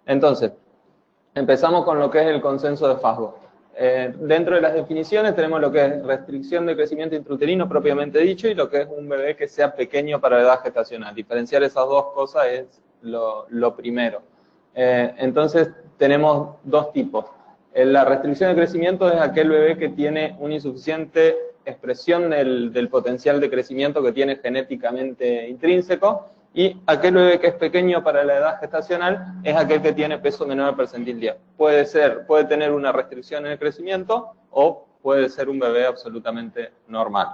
Entonces, empezamos con lo que es el consenso de Fasgo. Dentro de las definiciones tenemos lo que es restricción de crecimiento intrauterino propiamente dicho y lo que es un bebé que sea pequeño para la edad gestacional. Diferenciar esas dos cosas es lo primero. Entonces tenemos dos tipos. La restricción de crecimiento es aquel bebé que tiene una insuficiente expresión del potencial de crecimiento que tiene genéticamente intrínseco, y aquel bebé que es pequeño para la edad gestacional es aquel que tiene peso menor al percentil 10. Puede tener una restricción en el crecimiento o puede ser un bebé absolutamente normal.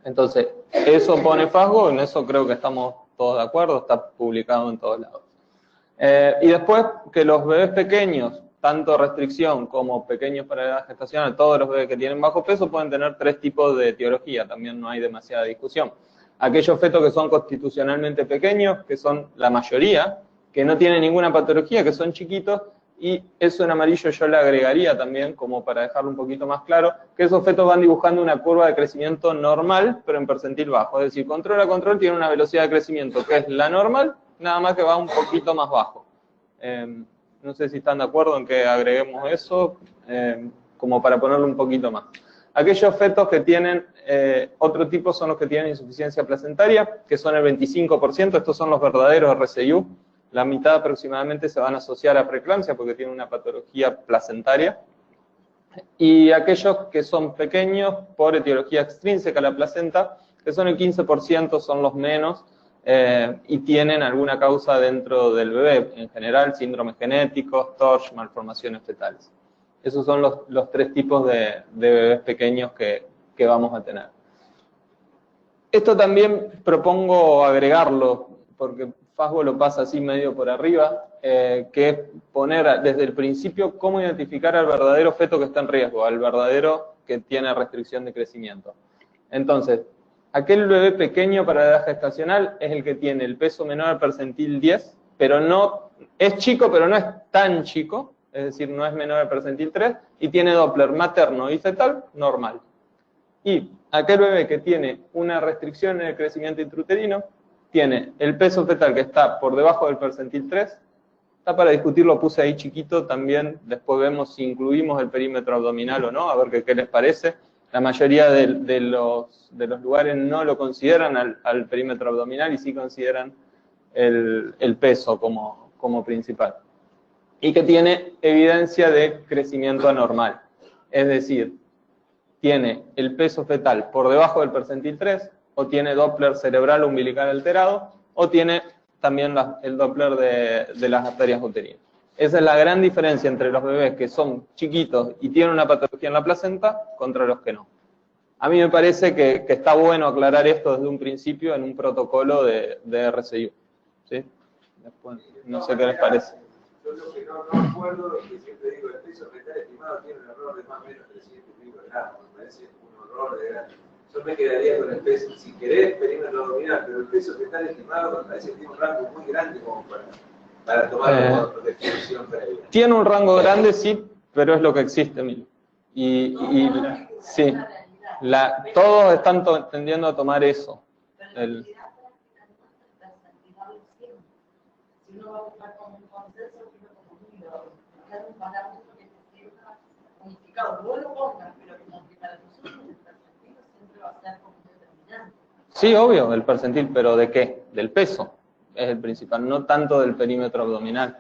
Entonces, eso pone Fasgo, en eso creo que estamos todos de acuerdo, está publicado en todos lados. Y después que los bebés pequeños, tanto restricción como pequeños para la edad gestacional, todos los bebés que tienen bajo peso pueden tener tres tipos de etiología, también no hay demasiada discusión. Aquellos fetos que son constitucionalmente pequeños, que son la mayoría, que no tienen ninguna patología, que son chiquitos, y eso en amarillo yo le agregaría también, como para dejarlo un poquito más claro, que esos fetos van dibujando una curva de crecimiento normal, pero en percentil bajo. Es decir, control a control tiene una velocidad de crecimiento que es la normal, nada más que va un poquito más bajo. No sé si están de acuerdo en que agreguemos eso, como para ponerlo un poquito más. Aquellos fetos que tienen otro tipo son los que tienen insuficiencia placentaria, que son el 25%, estos son los verdaderos RCIU. La mitad aproximadamente se van a asociar a preeclampsia porque tienen una patología placentaria. Y aquellos que son pequeños por etiología extrínseca a la placenta, que son el 15%, son los menos, y tienen alguna causa dentro del bebé, en general síndromes genéticos, TORCH, malformaciones fetales. Esos son los tres tipos de bebés pequeños que vamos a tener. Esto también propongo agregarlo, porque Fasgo lo pasa así medio por arriba, que es poner desde el principio cómo identificar al verdadero feto que está en riesgo, al verdadero que tiene restricción de crecimiento. Entonces, aquel bebé pequeño para la edad gestacional es el que tiene el peso menor al percentil 10, pero no, es chico, pero no es tan chico, es decir, no es menor al percentil 3, y tiene Doppler materno y fetal normal. Y aquel bebé que tiene una restricción en el crecimiento intrauterino, tiene el peso fetal que está por debajo del percentil 3, está para discutir, lo puse ahí chiquito también, después vemos si incluimos el perímetro abdominal o no, a ver qué les parece. La mayoría de los lugares no lo consideran al perímetro abdominal y sí consideran el peso como principal. Y que tiene evidencia de crecimiento anormal. Es decir, tiene el peso fetal por debajo del percentil 3, o tiene Doppler cerebral umbilical alterado, o tiene también el Doppler de las arterias uterinas. Esa es la gran diferencia entre los bebés que son chiquitos y tienen una patología en la placenta contra los que no. A mí me parece que está bueno aclarar esto desde un principio en un protocolo de RCIU. ¿Sí? Después, no sé qué les parece. Yo lo que no acuerdo es que siempre digo, el peso fetal estimado tiene un error de más o menos 300 y pico de gramos. Me parece un horror de grande. Yo me quedaría con el peso, si querés, perímetro abdominal, pero el peso fetal estimado me parece que tiene un rango muy grande como para tomar como definición previa. Tiene un rango grande, sí, pero es lo que existe, Emilio. Y sí, todos están tendiendo a tomar eso. Si uno va a buscar como un consenso, quiero como un parámetro que se sienta unificado. Vos lo pongas, pero como que para nosotros el percentil siempre va a ser como determinante. Sí, obvio, el percentil, pero ¿de qué? Del peso, es el principal, no tanto del perímetro abdominal.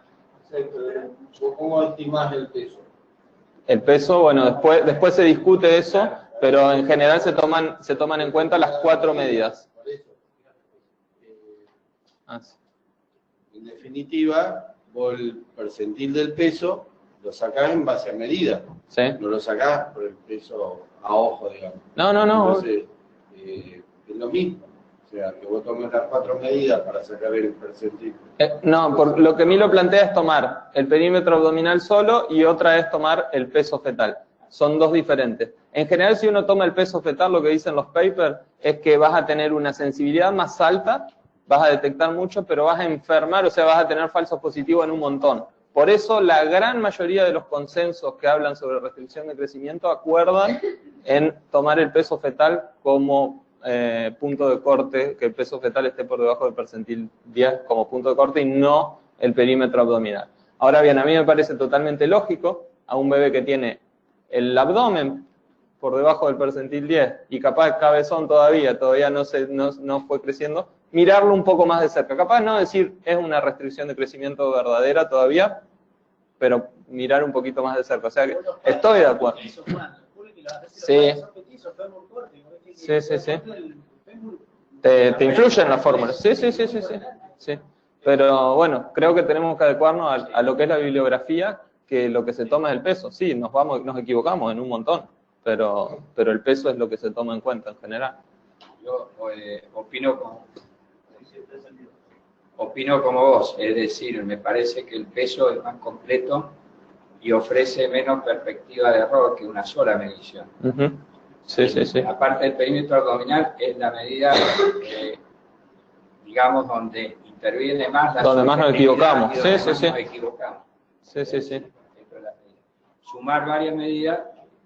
Exacto, ¿cómo estimás el peso? El peso, bueno, después se discute eso, pero en general se toman en cuenta las 4 medidas. Por eso, Sí. En definitiva, vos el percentil del peso lo sacás en base a medida. ¿Sí? No lo sacás por el peso a ojo, digamos. No. Entonces, es lo mismo. O sea, que vos tomes las 4 medidas para sacar el percentil. No, por lo que a mí lo plantea es tomar el perímetro abdominal solo y otra es tomar el peso fetal. Son dos diferentes. En general, si uno toma el peso fetal, lo que dicen los papers es que vas a tener una sensibilidad más alta, vas a detectar mucho, pero vas a enfermar, o sea, vas a tener falsos positivos en un montón. Por eso, la gran mayoría de los consensos que hablan sobre restricción de crecimiento acuerdan en tomar el peso fetal como punto de corte, que el peso fetal esté por debajo del percentil 10 como punto de corte y no el perímetro abdominal. Ahora bien, a mí me parece totalmente lógico a un bebé que tiene el abdomen por debajo del percentil 10 y capaz cabezón todavía no fue creciendo, mirarlo un poco más de cerca. Capaz no decir es una restricción de crecimiento verdadera todavía, pero mirar un poquito más de cerca. O sea que estoy de acuerdo. Sí. Sí, sí, sí. Te influye en la fórmula. Sí. Pero bueno, creo que tenemos que adecuarnos a lo que es la bibliografía, que lo que se toma es el peso. Sí, nos equivocamos en un montón, pero el peso es lo que se toma en cuenta en general. Yo opino como vos, es decir, me parece que el peso es más completo y ofrece menos perspectiva de error que una sola medición. Sí. Aparte del perímetro abdominal es la medida, digamos, donde interviene más la donde más nos equivocamos. Sí. Sumar varias medidas,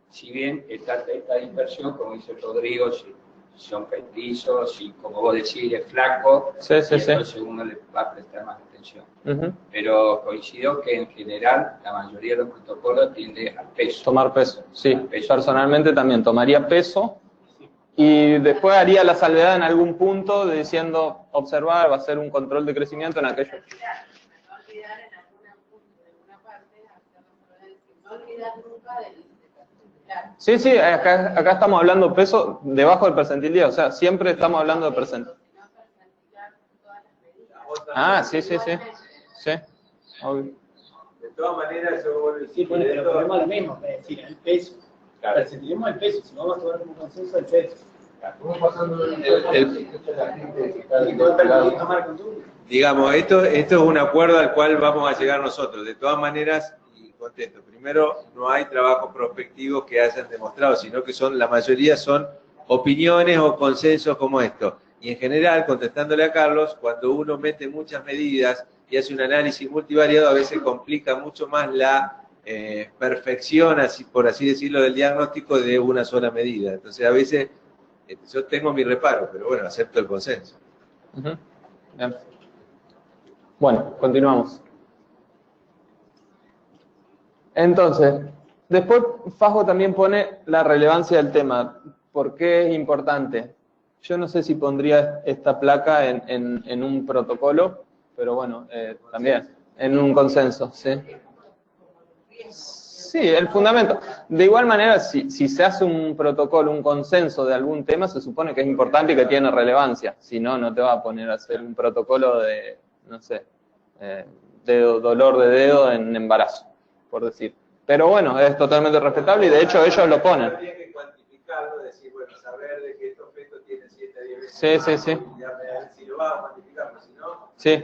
si bien esta dispersión, como dice Rodrigo, si son petizos, si como vos decís es flaco, entonces uno le va a prestar más atención. Pero coincido que en general la mayoría de los protocolos tiende al peso. Tomar peso, sí. Personalmente también tomaría peso y después haría la salvedad en algún punto diciendo observar, va a ser un control de crecimiento en aquello. No olvidar en alguna parte, no olvidar nunca del percentil. Sí, acá estamos hablando peso debajo del percentil 10, o sea, siempre estamos hablando de percentil. Ah, sí. Obvio. De todas maneras, yo vuelvo a decir, bueno, pero ponemos lo mismo, es decir, el peso. Percentilemos el peso, si no vamos a tomar como consenso el peso. Digamos, esto es un acuerdo al cual vamos a llegar nosotros. De todas maneras, y contento. Primero, no hay trabajos prospectivos que hayan demostrado, sino que la mayoría son opiniones o consensos como esto. Y en general, contestándole a Carlos, cuando uno mete muchas medidas y hace un análisis multivariado, a veces complica mucho más la perfección, por así decirlo, del diagnóstico de una sola medida. Entonces, a veces, yo tengo mi reparo, pero bueno, acepto el consenso. Bien. Bueno, continuamos. Entonces, después Fasgo también pone la relevancia del tema. ¿Por qué es importante? Yo no sé si pondría esta placa en un protocolo, pero bueno, también en un consenso, ¿sí? Sí, el fundamento. De igual manera, si se hace un protocolo, un consenso de algún tema, se supone que es importante y que tiene relevancia. Si no, no te va a poner a hacer un protocolo de, no sé, dolor de dedo en embarazo, por decir. Pero bueno, es totalmente respetable y de hecho ellos lo ponen. Habría que cuantificarlo, decir, bueno, saber de que estos fetos tienen 7 a 10 veces. Sí. Si lo vamos a cuantificar, si no, sí.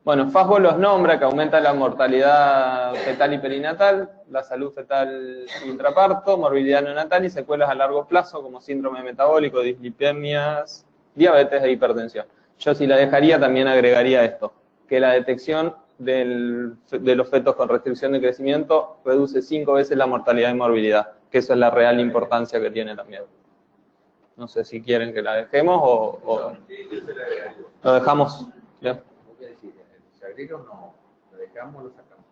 Bueno, Fasgo los nombra, que aumenta la mortalidad fetal y perinatal, la salud fetal intraparto, morbilidad neonatal y secuelas a largo plazo como síndrome metabólico, dislipemias, diabetes e hipertensión. Yo si la dejaría también agregaría esto, que la detección de los fetos con restricción de crecimiento reduce 5 veces la mortalidad y morbilidad, que eso es la real importancia que tiene también. No sé si quieren que la dejemos o lo dejamos. ¿Ya? ¿Se agrega o no? ¿Lo dejamos o lo sacamos?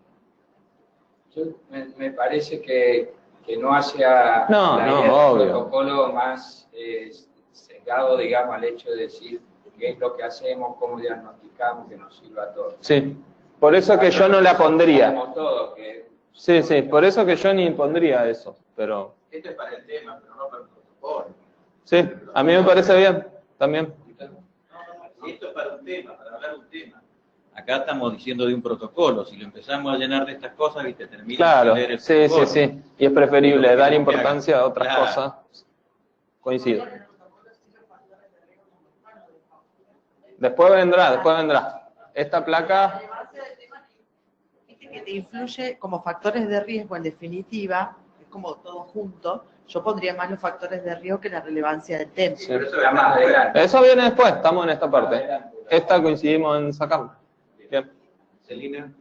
Me parece que no hace a el protocolo más sesgado, digamos, al hecho de decir qué es lo que hacemos, cómo diagnosticamos, que nos sirva a todos. Sí, por eso que yo no la pondría. Como todo, Sí, por eso que yo ni pondría eso, pero... Esto es para el tema, pero no para el protocolo. Sí, a mí me parece bien, también. Esto es para un tema, para hablar de un tema. Acá estamos diciendo de un protocolo, si lo empezamos a llenar de estas cosas, viste, termina claro, de leer el sí, protocolo. Y es preferible dar importancia a otras cosas. Coincido. Después vendrá. Esta placa... Que te influye como factores de riesgo, en definitiva, es como todo junto. Yo pondría más los factores de riesgo que la relevancia del tema. Sí. Eso viene después, estamos en esta parte. Esta coincidimos en sacarla. Bien. Celina.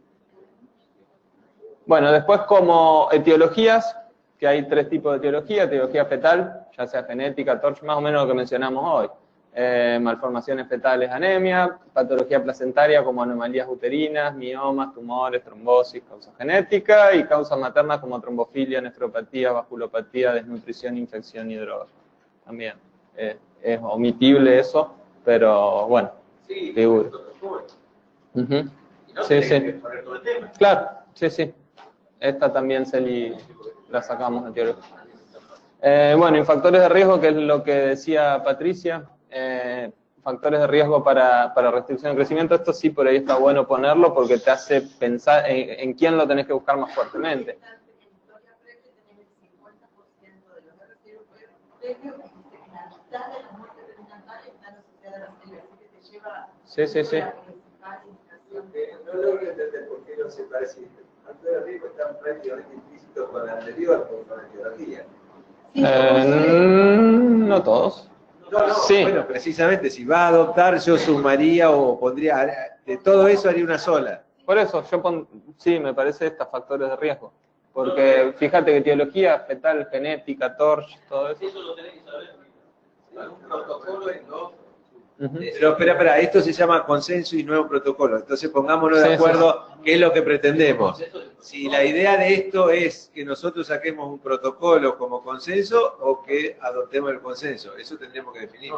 Bueno, después como etiologías, que hay 3 tipos de etiología fetal, ya sea genética, TORCH, más o menos lo que mencionamos hoy. malformaciones fetales, anemia, patología placentaria como anomalías uterinas, miomas, tumores, trombosis, causa genética, y causa materna como trombofilia, nefropatía, vasculopatía, desnutrición, infección y drogas. También es omitible eso, pero bueno, Sí, figura. Ujú. Sí, sí. Claro, sí, sí. Esta también la sacamos en teoría. Bueno, y factores de riesgo, que es lo que decía Patricia, factores de riesgo para restricción de crecimiento, esto sí por ahí está bueno ponerlo porque te hace pensar en quién lo tenés que buscar más fuertemente. Sí, sí, sí. No logro entender por qué no se parece. Factores de riesgo están prácticamente implícitos con la anterior, con la etiología. No todos. No, Sí. bueno, precisamente, si va a adoptar, yo sumaría o pondría, de todo eso haría una sola. Por eso, sí, me parece estos factores de riesgo. Porque fíjate que etiología, fetal, genética, TORCH, todo eso. Eso lo tenés que saber. Un protocolo es no. Pero espera, esto se llama consenso y nuevo protocolo. Entonces pongámonos de Sí, acuerdo qué es lo que pretendemos. Si la idea de esto es que nosotros saquemos un protocolo como consenso o que adoptemos el consenso, eso tendríamos que definir.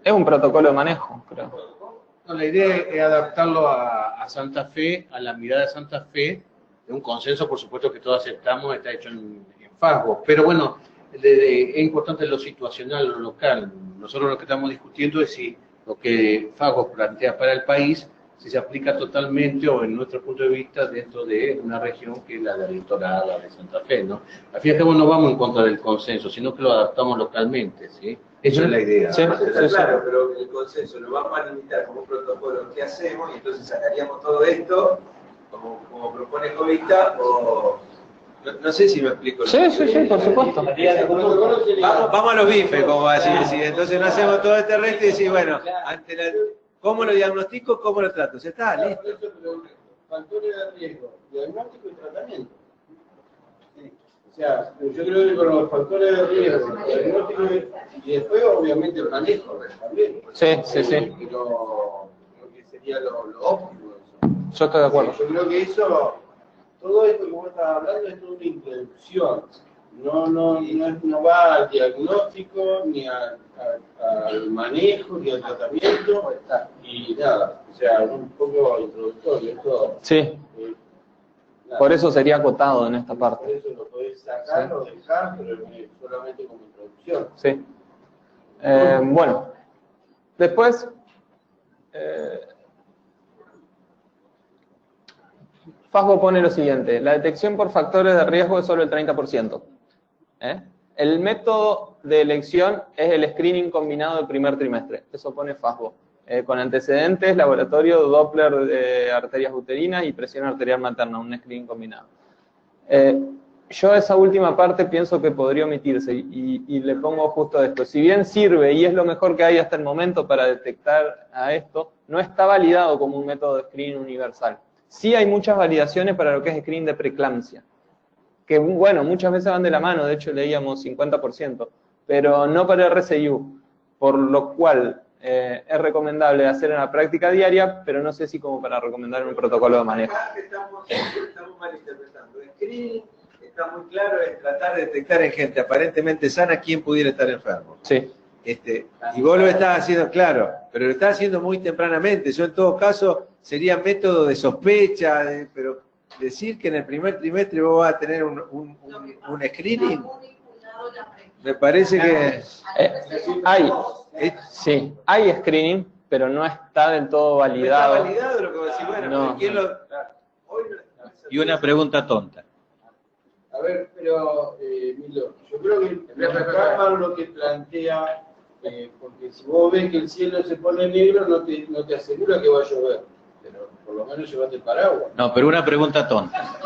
Es un protocolo de manejo, creo. No, la idea es adaptarlo a Santa Fe, a la mirada de Santa Fe, de un consenso, por supuesto, que todos aceptamos, está hecho en Fasgo. Pero bueno, es importante lo situacional, lo local. Nosotros lo que estamos discutiendo es si lo que Fasgo plantea para el país, si se aplica totalmente o en nuestro punto de vista dentro de una región que es la del litoral, la de Santa Fe, ¿no? Al fin y al cabo no vamos en contra del consenso, sino que lo adaptamos localmente, ¿sí? Esa es la idea. Sí, Está claro, pero el consenso lo vamos a limitar como un protocolo que hacemos y entonces sacaríamos todo esto como propone Jovita o... No sé si me explico. Sí, por supuesto. Vamos a los bifes, como va a decir. Entonces no hacemos todo este resto y decir, bueno, ¿cómo lo diagnostico? ¿Cómo lo trato? Ya está, listo. Factores de riesgo, diagnóstico y tratamiento. Sí. O sea, yo creo que con los factores de riesgo, diagnóstico y después obviamente el manejo también. Sí. Pero creo que sería lo óptimo eso. Yo estoy de acuerdo. Yo creo que eso, todo esto que vos estás hablando es toda una introducción. No va al diagnóstico, ni al manejo, ni al tratamiento, y nada. O sea, un poco introductorio. Esto, Sí. Por eso sería acotado en esta por parte. eso lo podés sacar o dejar, pero solamente como introducción. Sí. Bueno, después, Fasgo pone lo siguiente: la detección por factores de riesgo es solo el 30%. El método de elección es el screening combinado del primer trimestre. Eso pone Fasgo. Con antecedentes, laboratorio, Doppler de arterias uterinas y presión arterial materna, un screening combinado. Yo esa última parte pienso que podría omitirse y le pongo justo esto. Si bien sirve y es lo mejor que hay hasta el momento para detectar a esto, no está validado como un método de screening universal. Sí hay muchas validaciones para lo que es screening de preeclampsia, que bueno, muchas veces van de la mano, de hecho leíamos 50%, pero no para RCIU, por lo cual es recomendable hacer en la práctica diaria, pero no sé si como para recomendar en un protocolo de manejo. Estamos mal interpretando. El screening está muy claro, es tratar de detectar en gente aparentemente sana quién pudiera estar enfermo. Sí. Y vos lo estás haciendo, claro, pero lo estás haciendo muy tempranamente. Yo en todo caso sería método de sospecha, pero decir que en el primer trimestre vos vas a tener un screening, me parece que... Sí, hay screening, pero no está del todo validado. No está validado lo que vos decís, bueno, No. ¿quién lo...? Y una pregunta tonta. A ver, pero, Milo, yo creo que acá lo que plantea, porque si vos ves que el cielo se pone negro, no te asegura que va a llover, pero por lo menos llevate el paraguas. No, pero una pregunta tonta.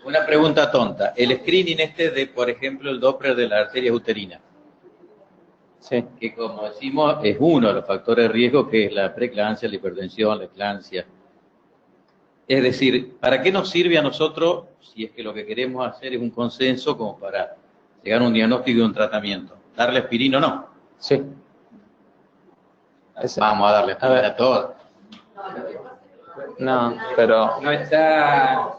Una pregunta tonta. El screening de, por ejemplo, el Doppler de la arteria uterina, Sí. que como decimos es uno de los factores de riesgo, que es la preeclampsia, la hipertensión, la eclampsia. Es decir, ¿para qué nos sirve a nosotros si es que lo que queremos hacer es un consenso como para llegar a un diagnóstico y un tratamiento? ¿Darle aspirina o no? Sí. Vamos a darle a todas. No, pero... No está...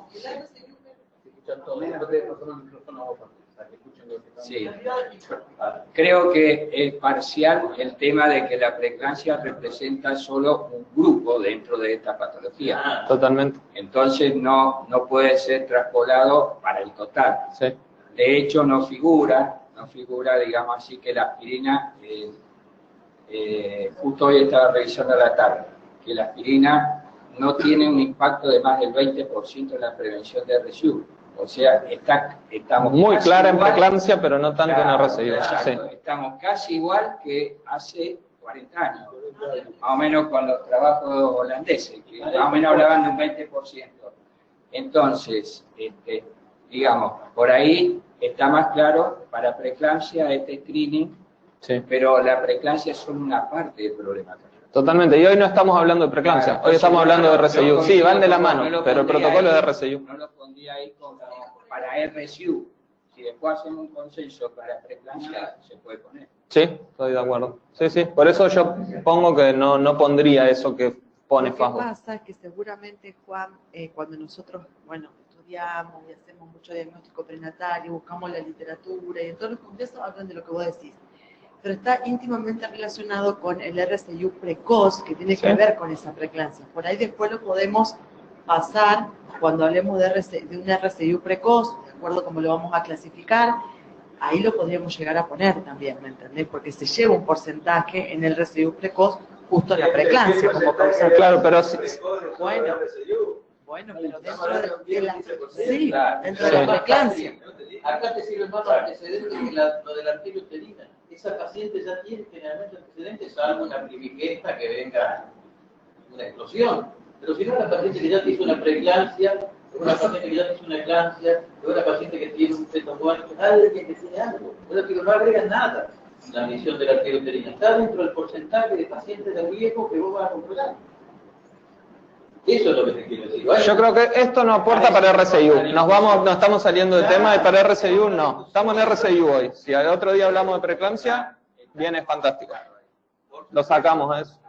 Sí. Creo que es parcial el tema de que la preeclampsia representa solo un grupo dentro de esta patología. Totalmente. Entonces no puede ser traspolado para el total. Sí. De hecho no figura, digamos así, que la aspirina, justo hoy estaba revisando la tabla, que la aspirina no tiene un impacto de más del 20% en la prevención de RSU. O sea, estamos muy clara en igual, preeclampsia, pero no tanto en RSU. Sí. Estamos casi igual que hace 40 años, más o menos con los trabajos holandeses, que más o menos hablaban de un 20%. Entonces, digamos, por ahí está más claro para preeclampsia este screening, sí, pero la preeclampsia es solo una parte del problema. Totalmente, y hoy no estamos hablando de preeclampsia, hoy estamos hablando de RSU. Sí, van de la mano, pero el protocolo es de RSU. No lo pondría ahí como para RSU. Si después hacemos un consenso para preeclampsia, se puede poner. Sí, estoy de acuerdo. Sí, sí, por eso yo pongo que no pondría eso que pone Fasgo. Lo que pasa es que seguramente, Juan, cuando nosotros, bueno, estudiamos y hacemos mucho diagnóstico prenatal y buscamos la literatura y en todos los congresos hablan de lo que vos decís. Pero está íntimamente relacionado con el RSU precoz, que tiene que ver con esa preeclampsia. Por ahí después lo podemos pasar, cuando hablemos de un RSU precoz, de acuerdo a cómo lo vamos a clasificar, ahí lo podríamos llegar a poner también, ¿me entendés? Porque se lleva un porcentaje en el RSU precoz justo en la preeclampsia como causante. Claro, pero sí. Bueno, pero dentro de la... Sí, dentro de la preeclampsia. Acá te sirve más los antecedentes que lo de la arteria uterina. Esa paciente ya tiene generalmente antecedentes, salvo una primigesta que venga una explosión. Pero si no, una paciente que ya te hizo una preeclampsia, una paciente que ya te hizo una eclampsia, una paciente que tiene un feto muerto, alguien que tiene algo. O sea, pero no agrega nada la medición de la arteria uterina. Está dentro del porcentaje de pacientes de riesgo que vos vas a controlar. Eso es lo que te quiero decir. Yo creo que esto no aporta para RSU. No estamos saliendo de tema y para RSU no. Estamos en RSU hoy. Si al otro día hablamos de preeclampsia, viene fantástico. Lo sacamos a eso.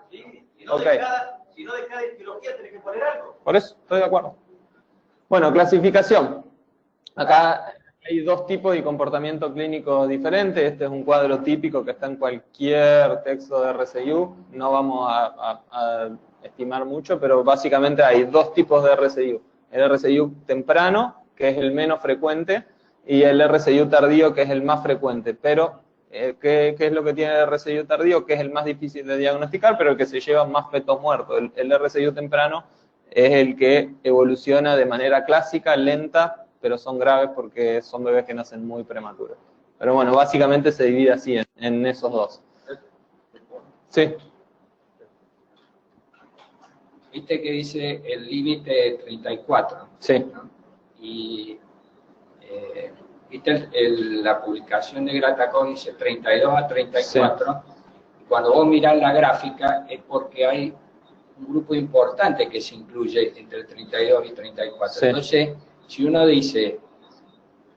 Ok. Si no de cada etiología tenés que poner algo. Por eso, estoy de acuerdo. Bueno, clasificación. Acá hay dos tipos de comportamiento clínico diferentes. Este es un cuadro típico que está en cualquier texto de RSU. No vamos a estimar mucho, pero básicamente hay dos tipos de RSU. El RSU temprano, que es el menos frecuente, y el RSU tardío, que es el más frecuente. Pero, ¿qué es lo que tiene el RSU tardío? Que es el más difícil de diagnosticar, pero el que se lleva más fetos muertos. El RSU temprano es el que evoluciona de manera clásica, lenta, pero son graves porque son bebés que nacen muy prematuros. Pero bueno, básicamente se divide así en esos dos. Sí. Viste que dice el límite 34. Sí. ¿no? Y viste la publicación de Gratacón dice 32 a 34. Sí. Y cuando vos mirás la gráfica es porque hay un grupo importante que se incluye entre el 32 y 34. Sí. Entonces, si uno dice,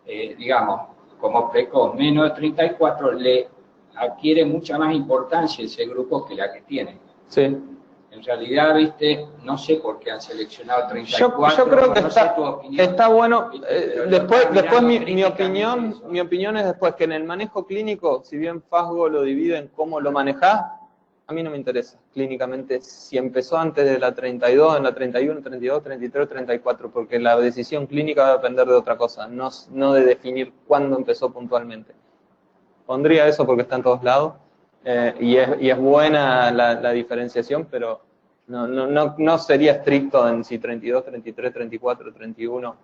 digamos, como precoz menos de 34, le adquiere mucha más importancia ese grupo que la que tiene. Sí. En realidad, viste, no sé por qué han seleccionado 34. Yo creo que no está bueno. Después mi opinión es después que en el manejo clínico, si bien Fasgo lo divide en cómo lo manejás, a mí no me interesa clínicamente si empezó antes de la 32, en la 31, 32, 33, 34, porque la decisión clínica va a depender de otra cosa, no de definir cuándo empezó puntualmente. Pondría eso porque está en todos lados. Y es buena la diferenciación, pero no sería estricto en si 32, 33, 34, 31,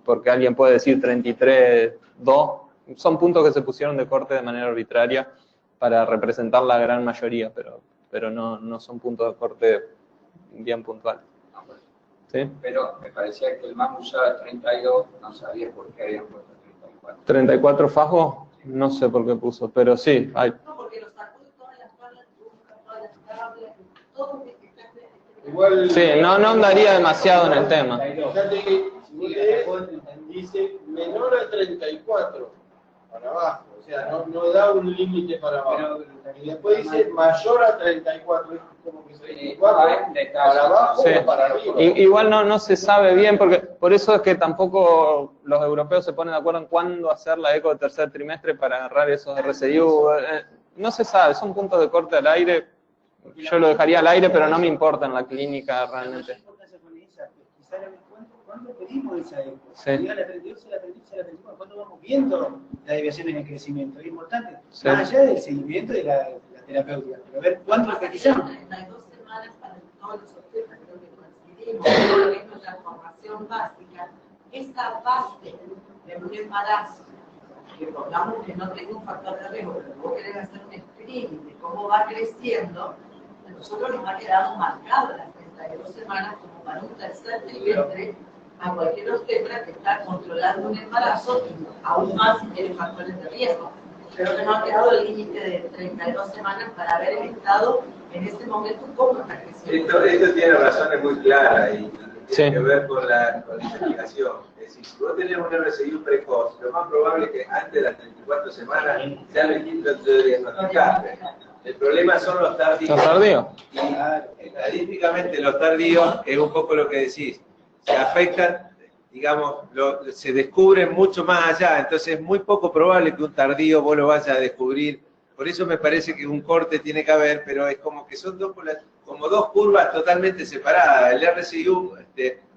porque alguien puede decir 33, 2, son puntos que se pusieron de corte de manera arbitraria para representar la gran mayoría, pero no son puntos de corte bien puntuales. ¿Sí? Pero me parecía que el más usaba 32, no sabía por qué habían puesto 34. 34 Fasgo, no sé por qué puso, pero sí, hay. Igual, sí, no andaría demasiado en el tema. Fíjate que dice menor a 34, para abajo. O sea, no da un límite para abajo. Y después dice mayor a 34, es como que 34 para abajo o para arriba. Igual no se sabe bien, porque por eso es que tampoco los europeos se ponen de acuerdo en cuándo hacer la eco de tercer trimestre para agarrar esos RCIU. No se sabe, son puntos de corte al aire. Yo lo dejaría al aire, pero no me importa en la clínica realmente. ¿Cuándo pedimos esa eco? Sí. Llega la 32, la 36, la 34, ¿cuándo vamos viendo las deviaciones en crecimiento? Es importante, Sí. más allá del seguimiento de la terapéutica, pero a ver cuánto repetizamos. 32 semanas para todos los objetos, creo que coincidimos, esto es la formación básica, esa base de un embarazo, que pongamos que no tenga un factor de riesgo, pero vos querés hacer un screening de cómo va creciendo, a nosotros nos ha quedado marcado las 32 semanas como para un tercer trimestre a cualquier obstetra que está controlando un embarazo y aún más si tiene factores de riesgo. Pero que no ha quedado el límite de 32 semanas para ver el estado en ese momento cómo está creciendo. Esto tiene razones muy claras y tiene Sí. que ver con la investigación. Es decir, si vos tenés un RCIU precoz, lo más probable es que antes de las 34 semanas ya lo diagnosticaste. El problema son los tardíos. ¿Los tardíos? Y estadísticamente los tardíos es un poco lo que decís. Se afectan, digamos, se descubren mucho más allá, entonces es muy poco probable que un tardío vos lo vayas a descubrir. Por eso me parece que un corte tiene que haber, pero es como que son como dos curvas totalmente separadas. El RCIU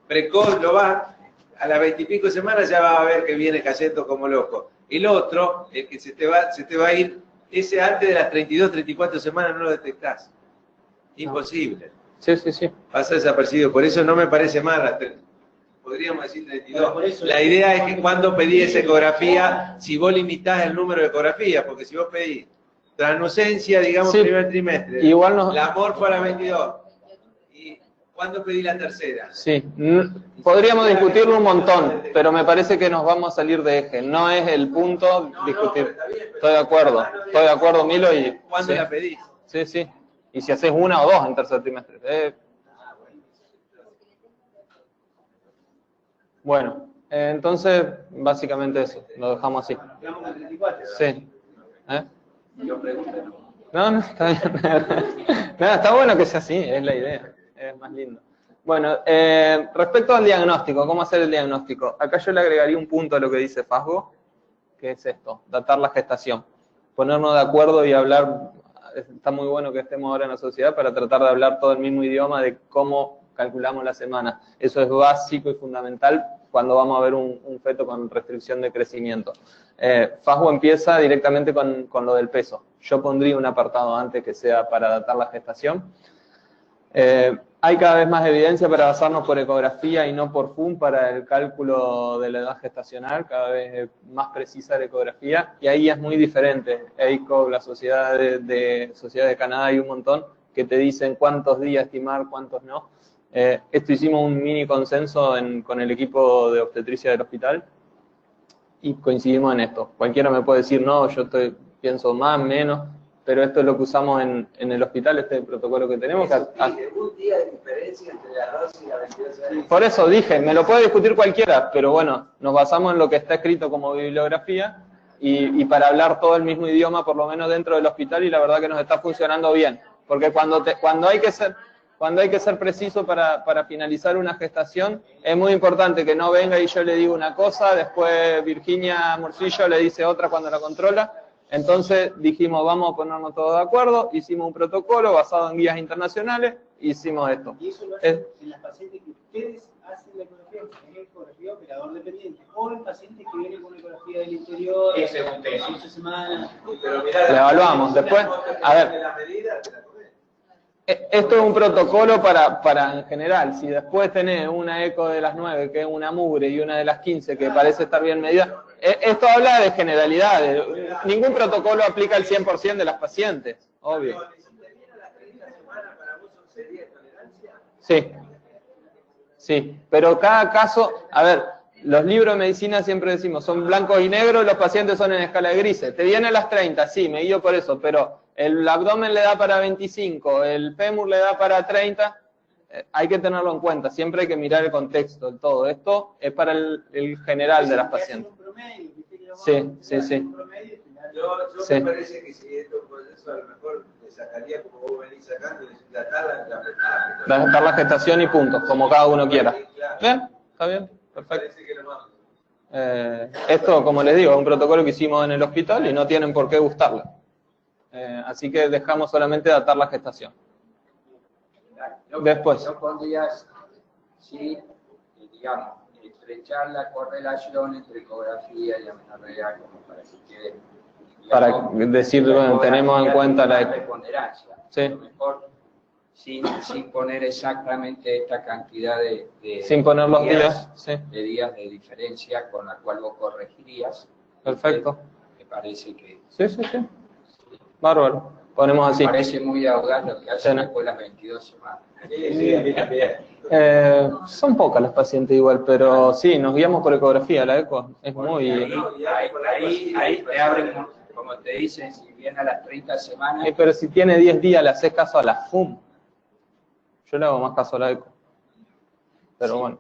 precoz lo va, a las 20 y pico semanas ya va a ver que viene cayendo como loco. El otro, el que se te va a ir, ese antes de las 32, 34 semanas no lo detectás. Imposible. Sí. Pasa desapercibido, por eso no me parece mal, podríamos decir 32. La idea es que cuando pedís esa ecografía, si vos limitás el número de ecografías, porque si vos pedís translucencia, digamos, Sí, primer trimestre, igual no. la morfo a la 22, y ¿cuándo pedís la tercera? Sí, podríamos discutirlo un montón, pero me parece que nos vamos a salir de eje. No es el punto discutir. Estoy de acuerdo, Milo. Y ¿Cuándo sí. la pedís? Sí. Y si haces una o dos en tercer trimestre. Bueno, entonces, básicamente eso, lo dejamos así. Sí. No, está bien. No, está bueno que sea así, es la idea, es más lindo. Bueno, respecto al diagnóstico, ¿cómo hacer el diagnóstico? Acá yo le agregaría un punto a lo que dice Fasgo, que es esto, datar la gestación. Ponernos de acuerdo y hablar, está muy bueno que estemos ahora en la sociedad para tratar de hablar todo el mismo idioma de cómo calculamos la semana. Eso es básico y fundamental cuando vamos a ver un feto con restricción de crecimiento. Fasgo empieza directamente con lo del peso. Yo pondría un apartado antes que sea para datar la gestación. Hay cada vez más evidencia para basarnos por ecografía y no por FUM para el cálculo de la edad gestacional, cada vez es más precisa la ecografía, y ahí es muy diferente. EICO, la Sociedad de Canadá y un montón, que te dicen cuántos días estimar, cuántos no. Esto hicimos un mini consenso con el equipo de obstetricia del hospital, y coincidimos en esto. Cualquiera me puede decir, no, yo pienso más, menos, pero esto es lo que usamos en el hospital, este es el protocolo que tenemos. Un día de diferencia entre la 12 y la 22 semanas. Por eso dije, me lo puede discutir cualquiera, pero bueno, nos basamos en lo que está escrito como bibliografía y para hablar todo el mismo idioma, por lo menos dentro del hospital, y la verdad que nos está funcionando bien. Porque cuando hay que ser preciso para finalizar una gestación, es muy importante que no venga y yo le diga una cosa, después Virginia Morcillo le dice otra cuando la controla. Entonces dijimos, vamos a ponernos todos de acuerdo, hicimos un protocolo basado en guías internacionales, hicimos esto. Y eso lo hacen en las pacientes que ustedes hacen la ecografía, en ecografía operador dependiente, o en pacientes que vienen con ecografía del interior, 15 semanas. Pero mirá, Le evaluamos. Después, a ver, esto es un protocolo para en general. Si después tenés una eco de las 9, que es una mugre, y una de las 15, que parece estar bien medida, esto habla de generalidades. Ningún protocolo aplica al 100% de las pacientes, obvio. Sí, pero cada caso, a ver, los libros de medicina siempre decimos, son blancos y negros, los pacientes son en escala de grises. Te viene a las 30, sí, me guío por eso, pero el abdomen le da para 25, el fémur le da para 30, hay que tenerlo en cuenta, siempre hay que mirar el contexto, el todo. Esto es para el general de las pacientes. Sí, sí, sí. Yo Sí. me parece que si esto es un proceso, a lo mejor le sacaría, como vos venís sacando, datar Dar la gestación y puntos, como cada uno quiera. Bien, está bien, perfecto. parece que lo más. Esto, como les digo, es un protocolo que hicimos en el hospital y no tienen por qué gustarle. Así que dejamos solamente datar la gestación. Después. Yo pondría, sí, digamos, estrechar la correlación entre ecografía y amenorrea, como para que quede. Para decir, bueno, tenemos en cuenta la preponderancia. Sí. A lo mejor sin poner exactamente esta cantidad de sin poner los días, sí. de días de diferencia con la cual vos corregirías. Perfecto. Me parece que... Sí, sí, sí. Bárbaro. Ponemos así. Me parece muy audaz lo que hacen después de las 22 semanas. Sí, a mí también. Son pocas las pacientes igual, pero sí, nos guiamos por ecografía, la eco. Es muy... Ahí te abren, como te dicen, si viene a las 30 semanas... pero si tiene 10 días, le haces caso a la FUM. Yo le hago más caso a la eco. Pero bueno.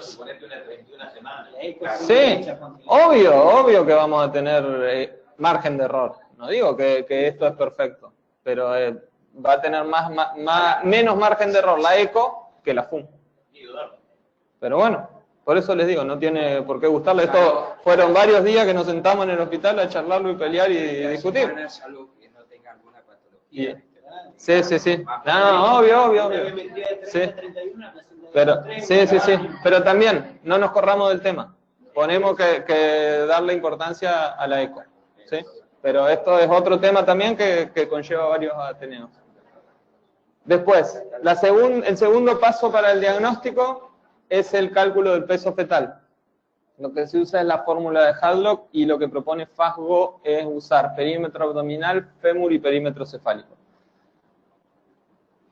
Suponete una 31 semanas. Sí, obvio que vamos a tener margen de error. No digo que esto es perfecto, pero va a tener menos margen de error la eco que la FUM. Pero bueno, por eso les digo, no tiene por qué gustarle. Esto fueron varios días que nos sentamos en el hospital a charlarlo y pelear y discutir. Sí, sí, sí. No, obvio. Sí. Pero, sí. Pero también, no nos corramos del tema. Ponemos que darle importancia a la eco. ¿Sí? Pero esto es otro tema también que conlleva varios ateneos. Después, el segundo paso para el diagnóstico es el cálculo del peso fetal. Lo que se usa es la fórmula de Hadlock y lo que propone Fasgo es usar perímetro abdominal, fémur y perímetro cefálico.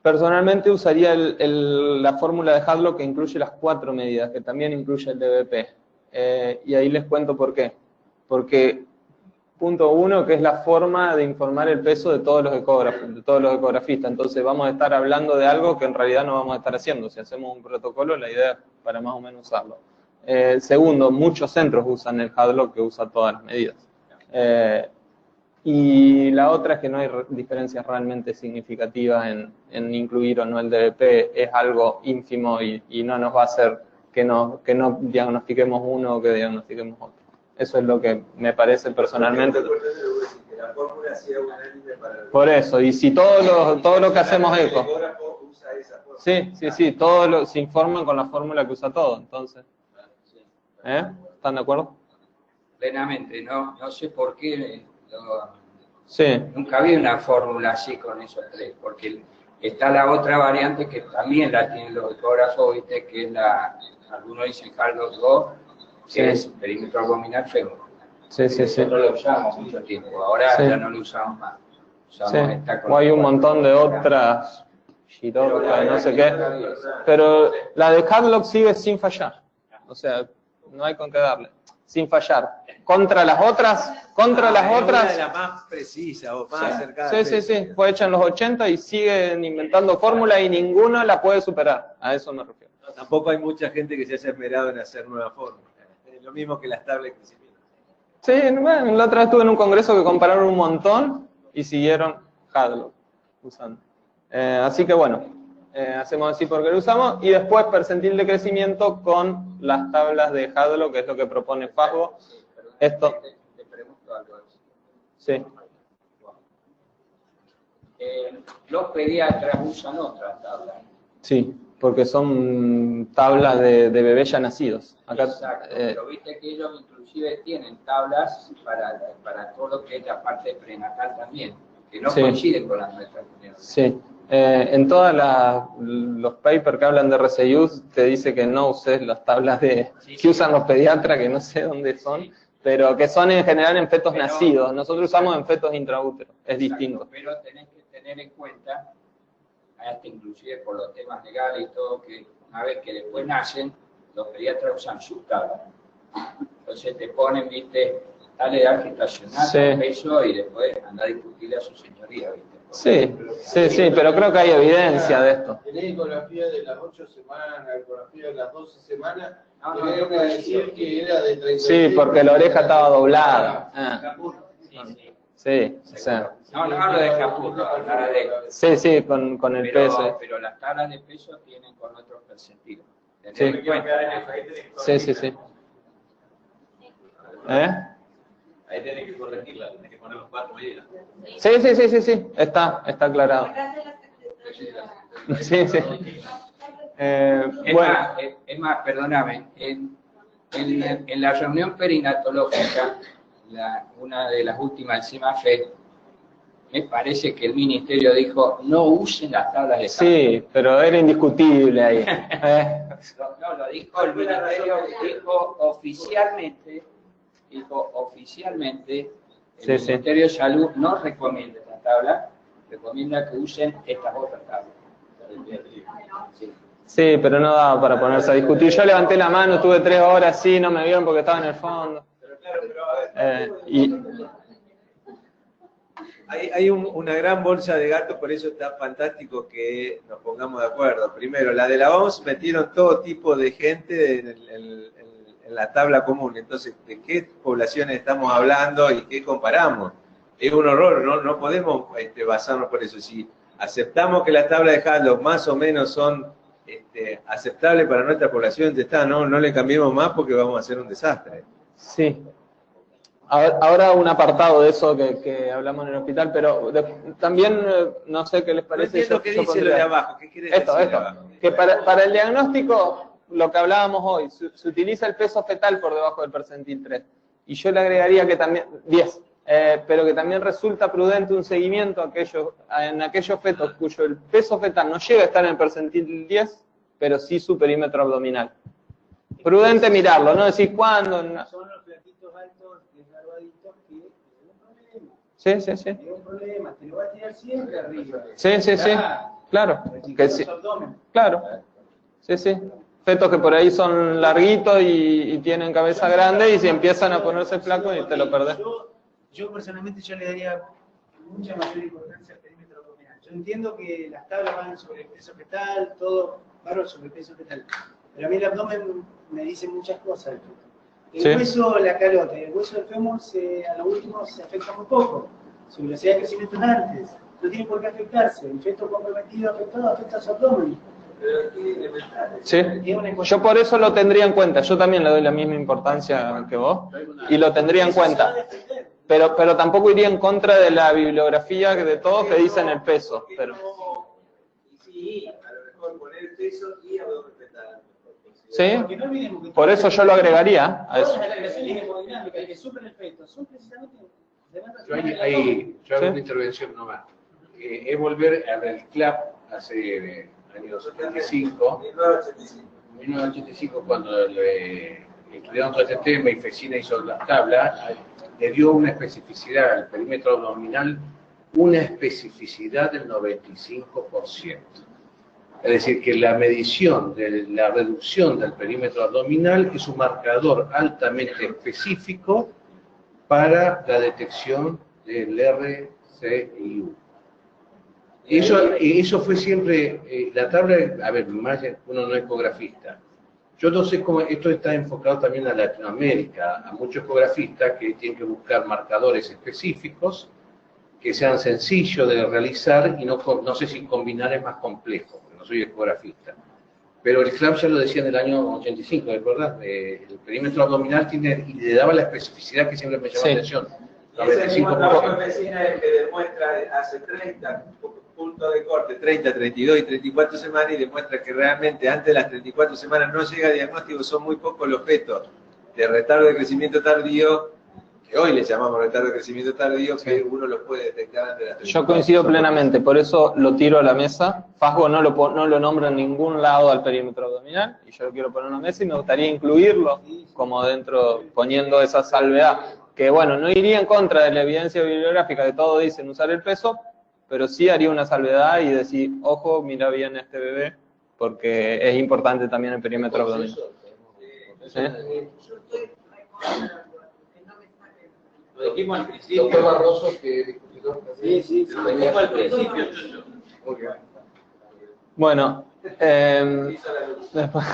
Personalmente usaría la fórmula de Hadlock que incluye las 4 medidas, que también incluye el DBP. Y ahí les cuento por qué. Porque, punto 1, que es la forma de informar el peso de todos los ecografistas. Entonces vamos a estar hablando de algo que en realidad no vamos a estar haciendo. Si hacemos un protocolo, la idea es para más o menos usarlo. Segundo, muchos centros usan el Hadlock que usa todas las medidas. Y la otra es que no hay diferencias realmente significativas en incluir o no el DBP, es algo ínfimo y no nos va a hacer que no diagnostiquemos uno o que diagnostiquemos otro. Eso es lo que me parece personalmente. Por eso, y si todo lo que hacemos eco. Sí, todos se informan con la fórmula que usa todo, entonces. ¿Están de acuerdo? Plenamente, no sé por qué... Sí. Nunca había una fórmula así con esos tres, porque está la otra variante que también la tienen los ecógrafos, ¿viste? Que es algunos dicen Hadlock 2, que es perímetro abdominal fémur. Sí. Nosotros lo usamos mucho tiempo, ahora ya no lo usamos más. O hay un montón de otras, Giroca, no sé qué, pero la de Hadlock sigue sin fallar, o sea, no hay con qué darle, sin fallar. Contra las otras. Una de las más precisas o más cercanas. Sí. Fue hecha en los 80 y siguen inventando fórmulas y ninguna la puede superar. A eso me refiero. No, tampoco hay mucha gente que se haya esmerado en hacer nuevas fórmulas. Es lo mismo que las tablas de crecimiento. Sí, bueno, la otra vez estuve en un congreso que compararon un montón y siguieron Hadlock usando. Así que bueno, hacemos así porque lo usamos. Y después percentil de crecimiento con las tablas de Hadlock, que es lo que propone Fasgo. Esto. Te pregunto algo. Sí. Los pediatras usan otras tablas. Sí, porque son tablas de bebés ya nacidos. Acá, exacto, pero viste que ellos inclusive tienen tablas para todo lo que es la parte prenatal también, que no coinciden con las nuestras. Sí, en todos los papers que hablan de RCIUS te dice que no uses las tablas que usan los pediatras, que no sé dónde son. Pero que son en general en fetos nacidos. Nosotros usamos en fetos intraúteros. Es distinto. Pero tenés que tener en cuenta, hasta inclusive por los temas legales y todo, que una vez que después nacen, los pediatras usan sus tablas. Entonces te ponen, viste, tal edad gestacional, peso, y después anda a discutirle a su señoría, viste. Sí, sí, pero creo que hay evidencia de esto. Tenés ecografía de las 8 semanas, ecografía de las 12 semanas, tenés que decir que era de 30. Sí, porque la oreja estaba doblada. Sí, o sea. No hablo de Capurro, hablo de... Sí, con el peso. Pero las tablas de peso tienen con otros percentiles. Sí. Sí. Ahí tenés que corregirla, tenés que poner los 4 medidas. Sí, está aclarado. Sí. Es más, perdóname, en la reunión perinatológica, una de las últimas del CIMAFE, me parece que el ministerio dijo, no usen las tablas de cálculo. Sí, pero era indiscutible ahí. No, lo dijo el ministerio, dijo oficialmente, el Ministerio de Salud no recomienda esta tabla, recomienda que usen estas otras tablas. Sí, pero no daba para ponerse a discutir. Yo levanté la mano, tuve 3 horas, sí, no me vieron porque estaba en el fondo. Hay una gran bolsa de gatos, por eso está fantástico que nos pongamos de acuerdo. Primero, la de la OMS metieron todo tipo de gente en la tabla común. Entonces, ¿de qué poblaciones estamos hablando y qué comparamos? Es un horror, no podemos basarnos por eso. Si aceptamos que las tablas de Hadlock más o menos son aceptables para nuestra población, ya está, no le cambiemos más porque vamos a hacer un desastre. Sí. Ahora un apartado de eso que hablamos en el hospital, pero también no sé qué les parece. No entiendo qué dice lo de abajo. ¿Qué quiere decir esto, de abajo? Que para el diagnóstico, lo que hablábamos hoy, se utiliza el peso fetal por debajo del percentil 3. Y yo le agregaría que también, 10, pero que también resulta prudente un seguimiento en aquellos fetos cuyo el peso fetal no llega a estar en el percentil 10, pero sí su perímetro abdominal. Prudente mirarlo, no decir cuándo. Son los platitos altos desgarbaditos que es un problema. Sí. Es un problema, te lo va a tirar siempre arriba. Sí, claro. Claro. Sí. Fetos que por ahí son larguitos y tienen cabeza grande y si empiezan a ponerse flacos y te lo perdés. Yo personalmente le daría mucha mayor importancia al perímetro abdominal. Yo entiendo que las tablas van sobre el peso fetal, todo va sobre el peso fetal. Pero a mí el abdomen me dice muchas cosas. El hueso, la calota y el hueso del fémur a lo último se afecta muy poco. Su velocidad de crecimiento es antes. No tiene por qué afectarse. El feto comprometido afecta a su abdomen. Sí, yo por eso lo tendría en cuenta. Yo también le doy la misma importancia que vos y lo tendría en cuenta. Pero tampoco iría en contra de la bibliografía de todos que dicen el peso. Pero... Sí, a lo mejor poner peso y abdomen fetal. Sí, por eso yo lo agregaría a eso. Todas las agregaciones hemodinámicas que sufren el feto son precisamente... Yo hago una intervención nomás. Es volver a ver el CLAP hace años 75, 1985, cuando estudiaron todo este tema y Fecina hizo las tablas, le dio una especificidad al perímetro abdominal, una especificidad del 95%. Es decir, que la medición de la reducción del perímetro abdominal es un marcador altamente específico para la detección del RCIU. Eso fue siempre, la tabla, a ver, más uno no es ecografista. Yo no sé cómo, esto está enfocado también a Latinoamérica, a muchos ecografistas que tienen que buscar marcadores específicos que sean sencillos de realizar y no sé si combinar es más complejo, porque no soy ecografista. Pero el CLAP ya lo decía en el año 85, ¿verdad? El perímetro abdominal tiene, y le daba la especificidad que siempre me llamó la atención. Ese mismo trabajo de Fecina es el que demuestra, hace 30 puntos de corte, 30, 32 y 34 semanas, y demuestra que realmente antes de las 34 semanas no llega a diagnóstico, son muy pocos los fetos de retardo de crecimiento tardío, que hoy le llamamos retardo de crecimiento tardío, que uno los puede detectar antes de las 34. Yo coincido plenamente, por eso lo tiro a la mesa. Fasgo no lo nombra en ningún lado al perímetro abdominal, y yo lo quiero poner en la mesa y me gustaría incluirlo como dentro, poniendo esa salvedad. Que bueno, no iría en contra de la evidencia bibliográfica de todos dicen usar el peso, pero sí haría una salvedad y decir, ojo, mira bien este bebé, porque es importante también el perímetro abdominal. ¿Sí? Lo dijimos al principio. Doctor Barroso, que discutidor. Sí, lo dijimos al principio. Muy bien. Bueno, después,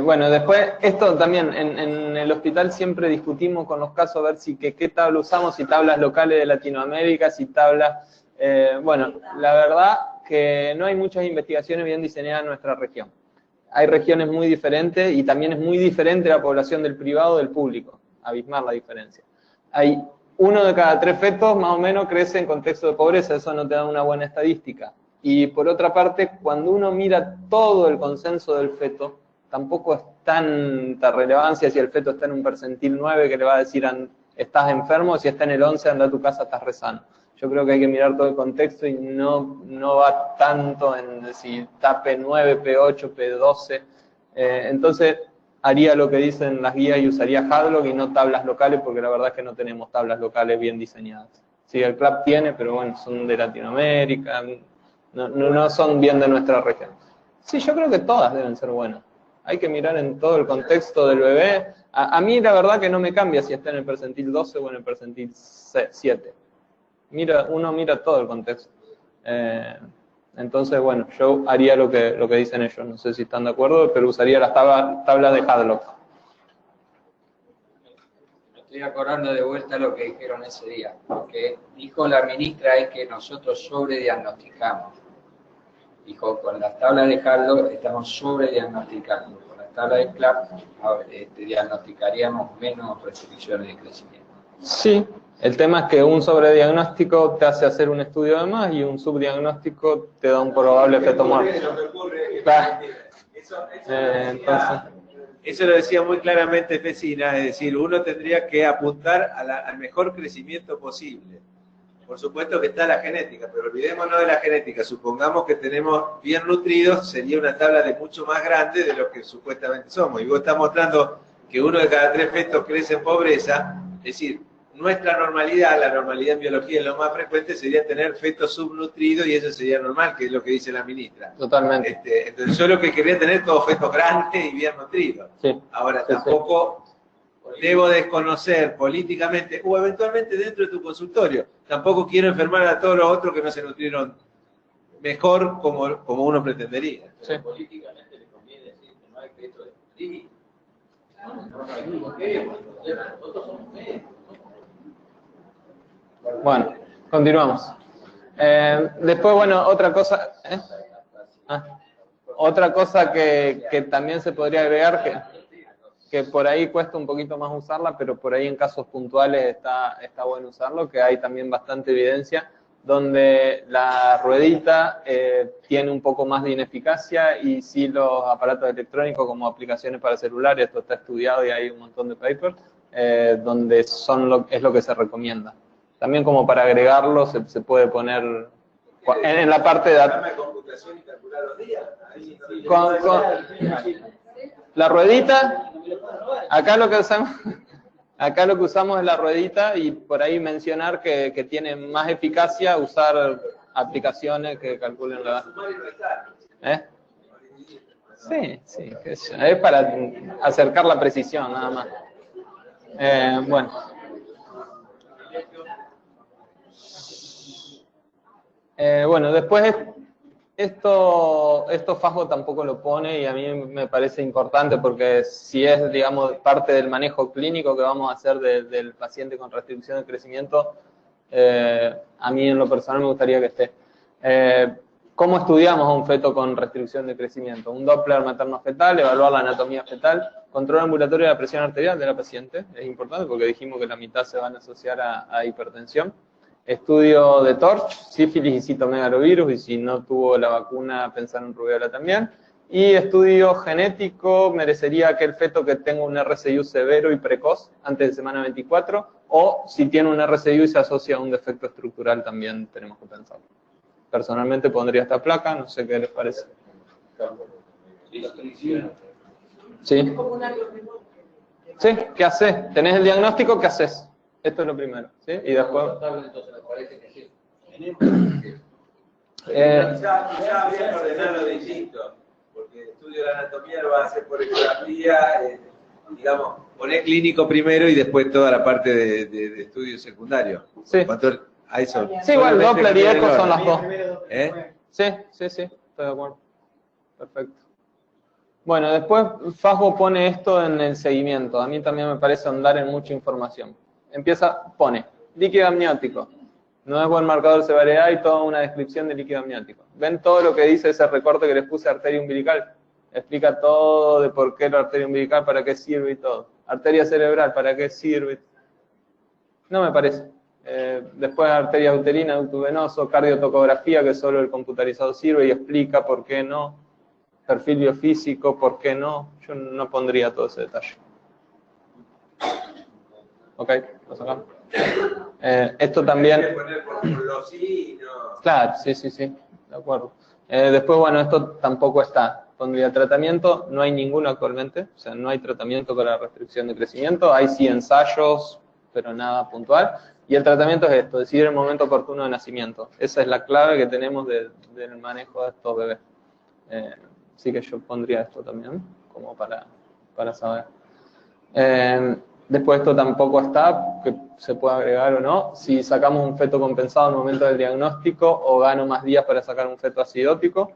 bueno, después, esto también, en el hospital siempre discutimos con los casos a ver si qué tabla usamos, si tablas locales de Latinoamérica, si tablas... bueno, la verdad que no hay muchas investigaciones bien diseñadas en nuestra región. Hay regiones muy diferentes y también es muy diferente la población del privado del público. Abismar la diferencia. Hay 1 de cada 3 fetos más o menos crece en contexto de pobreza, eso no te da una buena estadística. Y por otra parte, cuando uno mira todo el consenso del feto, tampoco es tanta relevancia si el feto está en un percentil 9 que le va a decir estás enfermo, si está en el 11 anda a tu casa, estás rezando. Yo creo que hay que mirar todo el contexto y no va tanto en si está P9, P8, P12. Entonces haría lo que dicen las guías y usaría Hadlock y no tablas locales, porque la verdad es que no tenemos tablas locales bien diseñadas. Sí, el CLAP tiene, pero bueno, son de Latinoamérica, no son bien de nuestra región. Sí, yo creo que todas deben ser buenas. Hay que mirar en todo el contexto del bebé. A mí la verdad que no me cambia si está en el percentil 12 o en el percentil 7. Uno mira todo el contexto. Entonces, bueno, yo haría lo que dicen ellos. No sé si están de acuerdo, pero usaría las tablas de Hadlock. Me estoy acordando de vuelta lo que dijeron ese día. Lo que dijo la ministra es que nosotros sobrediagnosticamos. Dijo, con las tablas de Hadlock estamos sobrediagnosticando. Con las tablas de CLAP diagnosticaríamos menos restricciones de crecimiento. Sí. El tema es que un sobrediagnóstico te hace hacer un estudio de más y un subdiagnóstico te da un probable efecto muerto. Claro. Entonces, eso lo decía muy claramente Fecina, es decir, uno tendría que apuntar al mejor crecimiento posible. Por supuesto que está la genética, pero olvidémonos de la genética. Supongamos que tenemos bien nutridos, sería una tabla de mucho más grande de lo que supuestamente somos. Y vos estás mostrando que 1 de cada 3 fetos crece en pobreza, es decir, nuestra normalidad, la normalidad en biología lo más frecuente sería tener fetos subnutridos y eso sería normal, que es lo que dice la ministra. Totalmente. Entonces yo lo que quería tener todos fetos grandes y bien nutridos. Sí. Ahora tampoco debo desconocer políticamente o eventualmente dentro de tu consultorio. Tampoco quiero enfermar a todos los otros que no se nutrieron mejor como uno pretendería. Sí. Políticamente le conviene decir que no hay fetos desnutridos. No hay por qué, nosotros somos médicos. Bueno, continuamos. Después, bueno, otra cosa... Otra cosa que también se podría agregar, que por ahí cuesta un poquito más usarla, pero por ahí en casos puntuales está bueno usarlo, que hay también bastante evidencia, donde la ruedita tiene un poco más de ineficacia y sí los aparatos electrónicos como aplicaciones para celulares, esto está estudiado y hay un montón de papers, donde es lo que se recomienda. También como para agregarlo se puede poner en la parte de datos. La ruedita, acá lo que usamos es la ruedita y por ahí mencionar que tiene más eficacia usar aplicaciones que calculen la edad. Sí, es para acercar la precisión nada más. Bueno. Bueno, después esto Fasgo tampoco lo pone y a mí me parece importante porque si es, digamos, parte del manejo clínico que vamos a hacer del paciente con restricción de crecimiento, a mí en lo personal me gustaría que esté. ¿Cómo estudiamos a un feto con restricción de crecimiento? Un Doppler materno-fetal, evaluar la anatomía fetal, control ambulatorio de la presión arterial de la paciente, es importante porque dijimos que la mitad se van a asociar a hipertensión. Estudio de TORCH, sífilis y citomegalovirus, y si no tuvo la vacuna, pensar en rubiola también. Y estudio genético, merecería aquel feto que tenga un RCIU severo y precoz, antes de semana 24, o si tiene un RCIU y se asocia a un defecto estructural, también tenemos que pensarlo. Personalmente pondría esta placa, no sé qué les parece. ¿Sí? Sí, ¿qué haces? ¿Tenés el diagnóstico? ¿Qué haces? Esto es lo primero, ¿sí? Y después... Ya habría que ordenarlo distinto, porque el estudio de la anatomía lo va a hacer por ecografía, digamos, Poné clínico primero y después toda la parte de estudio secundario. Sí. A eso. Sí, igual Doppler y eco son las dos. ¿Eh? Sí, estoy de acuerdo. Perfecto. Bueno, después Fasgo pone esto en el seguimiento. A mí también me parece ahondar en mucha información. Pone líquido amniótico. No es buen marcador de severidad y toda una descripción de líquido amniótico. ¿Ven todo lo que dice ese recorte que les puse, arteria umbilical? Explica todo de por qué la arteria umbilical, para qué sirve y todo. Arteria cerebral, para qué sirve. No me parece. Después arteria uterina, ducto venoso, cardiotocografía, que solo el computarizado sirve y explica por qué no. Perfil biofísico, por qué no. Yo no pondría todo ese detalle. Ok, lo sacamos. Esto también... Claro, sí, de acuerdo. Después, bueno, esto tampoco está. Pondría tratamiento, no hay ninguno actualmente, o sea, no hay tratamiento para la restricción de crecimiento, hay sí ensayos, pero nada puntual. Y el tratamiento es esto, decidir el momento oportuno de nacimiento. Esa es la clave que tenemos del manejo de estos bebés. Así que yo pondría esto también, como para saber. Después esto tampoco está, que se puede agregar o no. Si sacamos un feto compensado al momento del diagnóstico o gano más días para sacar un feto acidótico.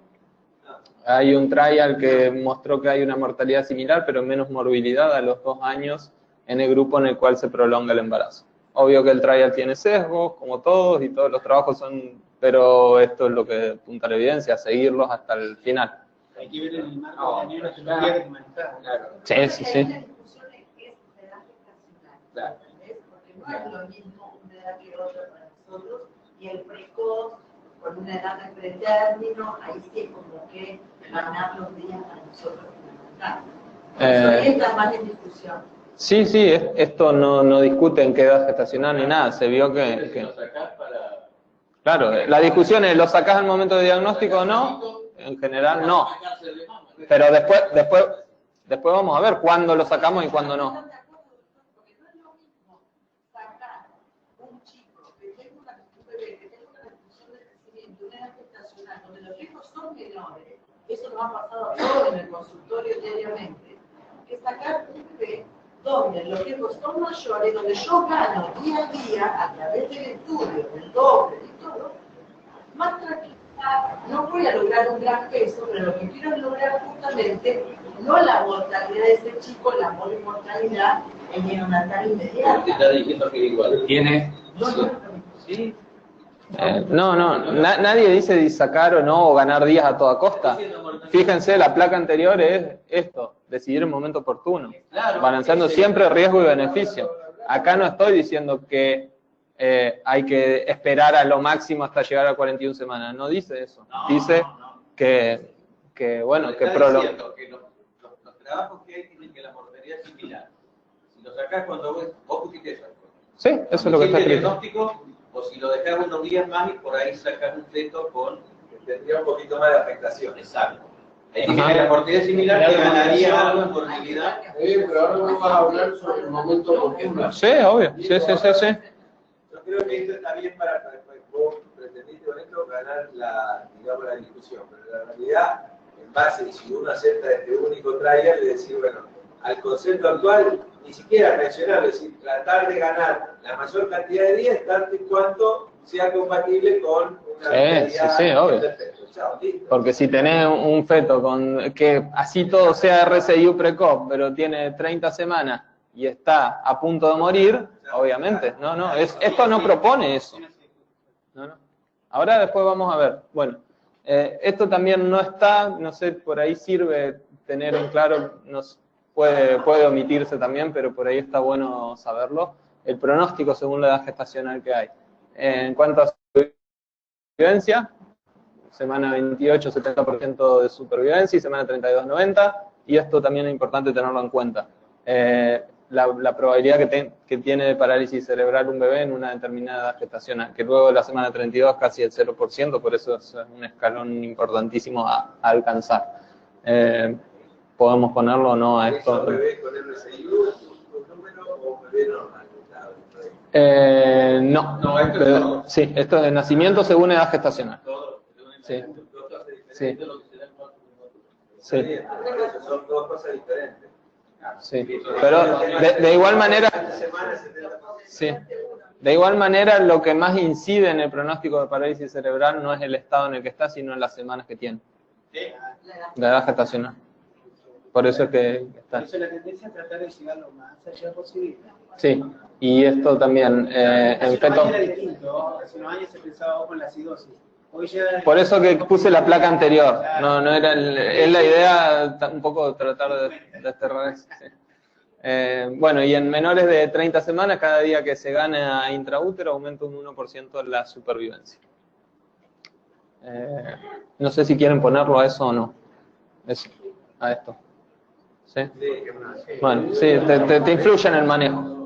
Hay un trial que mostró que hay una mortalidad similar, pero menos morbilidad a los 2 años en el grupo en el cual se prolonga el embarazo. Obvio que el trial tiene sesgos, como todos, y todos los trabajos son, pero esto es lo que apunta la evidencia, seguirlos hasta el final. Hay que ver el marco de la neonatología que te manejaba. Sí. Claro. Porque no es lo mismo una edad que otra para nosotros, y el precoz, con una edad de pretérmino, ahí sí es como que ganar los días para nosotros fundamental. Eso entra más en discusión. Sí, esto no discute en qué edad gestacional ni nada, se vio que... Claro, la discusión es, ¿lo sacás al momento de diagnóstico o no? En general, no. Pero después vamos a ver cuándo lo sacamos y cuándo no. Donde los riesgos son menores, eso nos ha pasado a todos en el consultorio diariamente, que sacar un bebé donde los riesgos son mayores, donde yo gano día a día, a través del estudio, del doble y todo, más tranquilidad, no voy a lograr un gran peso, pero lo que quiero es lograr justamente, no la mortalidad de ese chico, la morimortalidad en neonatal inmediata. Te está diciendo que igual. Tiene... Sí. Nadie dice sacar o no, o ganar días a toda costa. Fíjense, la placa anterior es esto, decidir el momento oportuno, balanceando siempre riesgo y beneficio. Acá no estoy diciendo que hay que esperar a lo máximo hasta llegar a 41 semanas, no dice eso. Dice que bueno, que prolonga. Los trabajos que hay tienen que la mortalidad es similar. Si lo sacás cuando vos pusiste eso. Sí, eso es lo que está escrito. O si lo dejás unos días más y por ahí sacas un feto con... Tendría un poquito más de afectación. Exacto. Hay que la mortalidad similar que ganaría algo en morbilidad. Pero ahora vamos a hablar sobre el momento oportuno. Sí, obvio. Sí. Yo creo que esto está bien para vos pretendiste con esto ganar la discusión, pero la realidad, en base, si uno acepta este único trial, es decir, bueno, al concepto actual, ni siquiera mencionar, es decir, tratar de ganar la mayor cantidad de días, tanto y cuanto sea compatible con una realidad. Sí, obvio. Chao, listo. Porque si tenés un feto con que así todo sea RCIU precoz, pero tiene 30 semanas y está a punto de morir, obviamente, esto no propone eso. No. Ahora después vamos a ver. Bueno, esto también no está, no sé, por ahí sirve tener en claro, puede omitirse también, pero por ahí está bueno saberlo, el pronóstico según la edad gestacional que hay. En cuanto a supervivencia, semana 28, 70% de supervivencia y semana 32, 90%, y esto también es importante tenerlo en cuenta. La probabilidad que tiene de parálisis cerebral un bebé en una determinada edad gestacional, que luego de la semana 32 casi el 0%, por eso es un escalón importantísimo a alcanzar. ¿Podemos ponerlo o no a esto? ¿Es un bebé con RCIU, un número o un bebé normal? No, sí, esto es de nacimiento según edad gestacional. Sí. Son dos cosas diferentes. Sí, pero de igual manera, sí, de igual manera lo que más incide en el pronóstico de parálisis cerebral no es el estado en el que está, sino en las semanas que tiene, la edad gestacional. Por eso es que está. Por eso la tendencia es tratar de llegar lo más allá posible. Sí, y esto también en feto. Era distinto, hace unos años se pensaba con la acidosis. Por eso que puse la placa anterior, no era es la idea un poco tratar de desterrar eso. Sí. Bueno, y en menores de 30 semanas, cada día que se gana intraútero aumenta un 1% la supervivencia. No sé si quieren ponerlo a eso o no, a esto. ¿Sí? Bueno, sí, te influye en el manejo.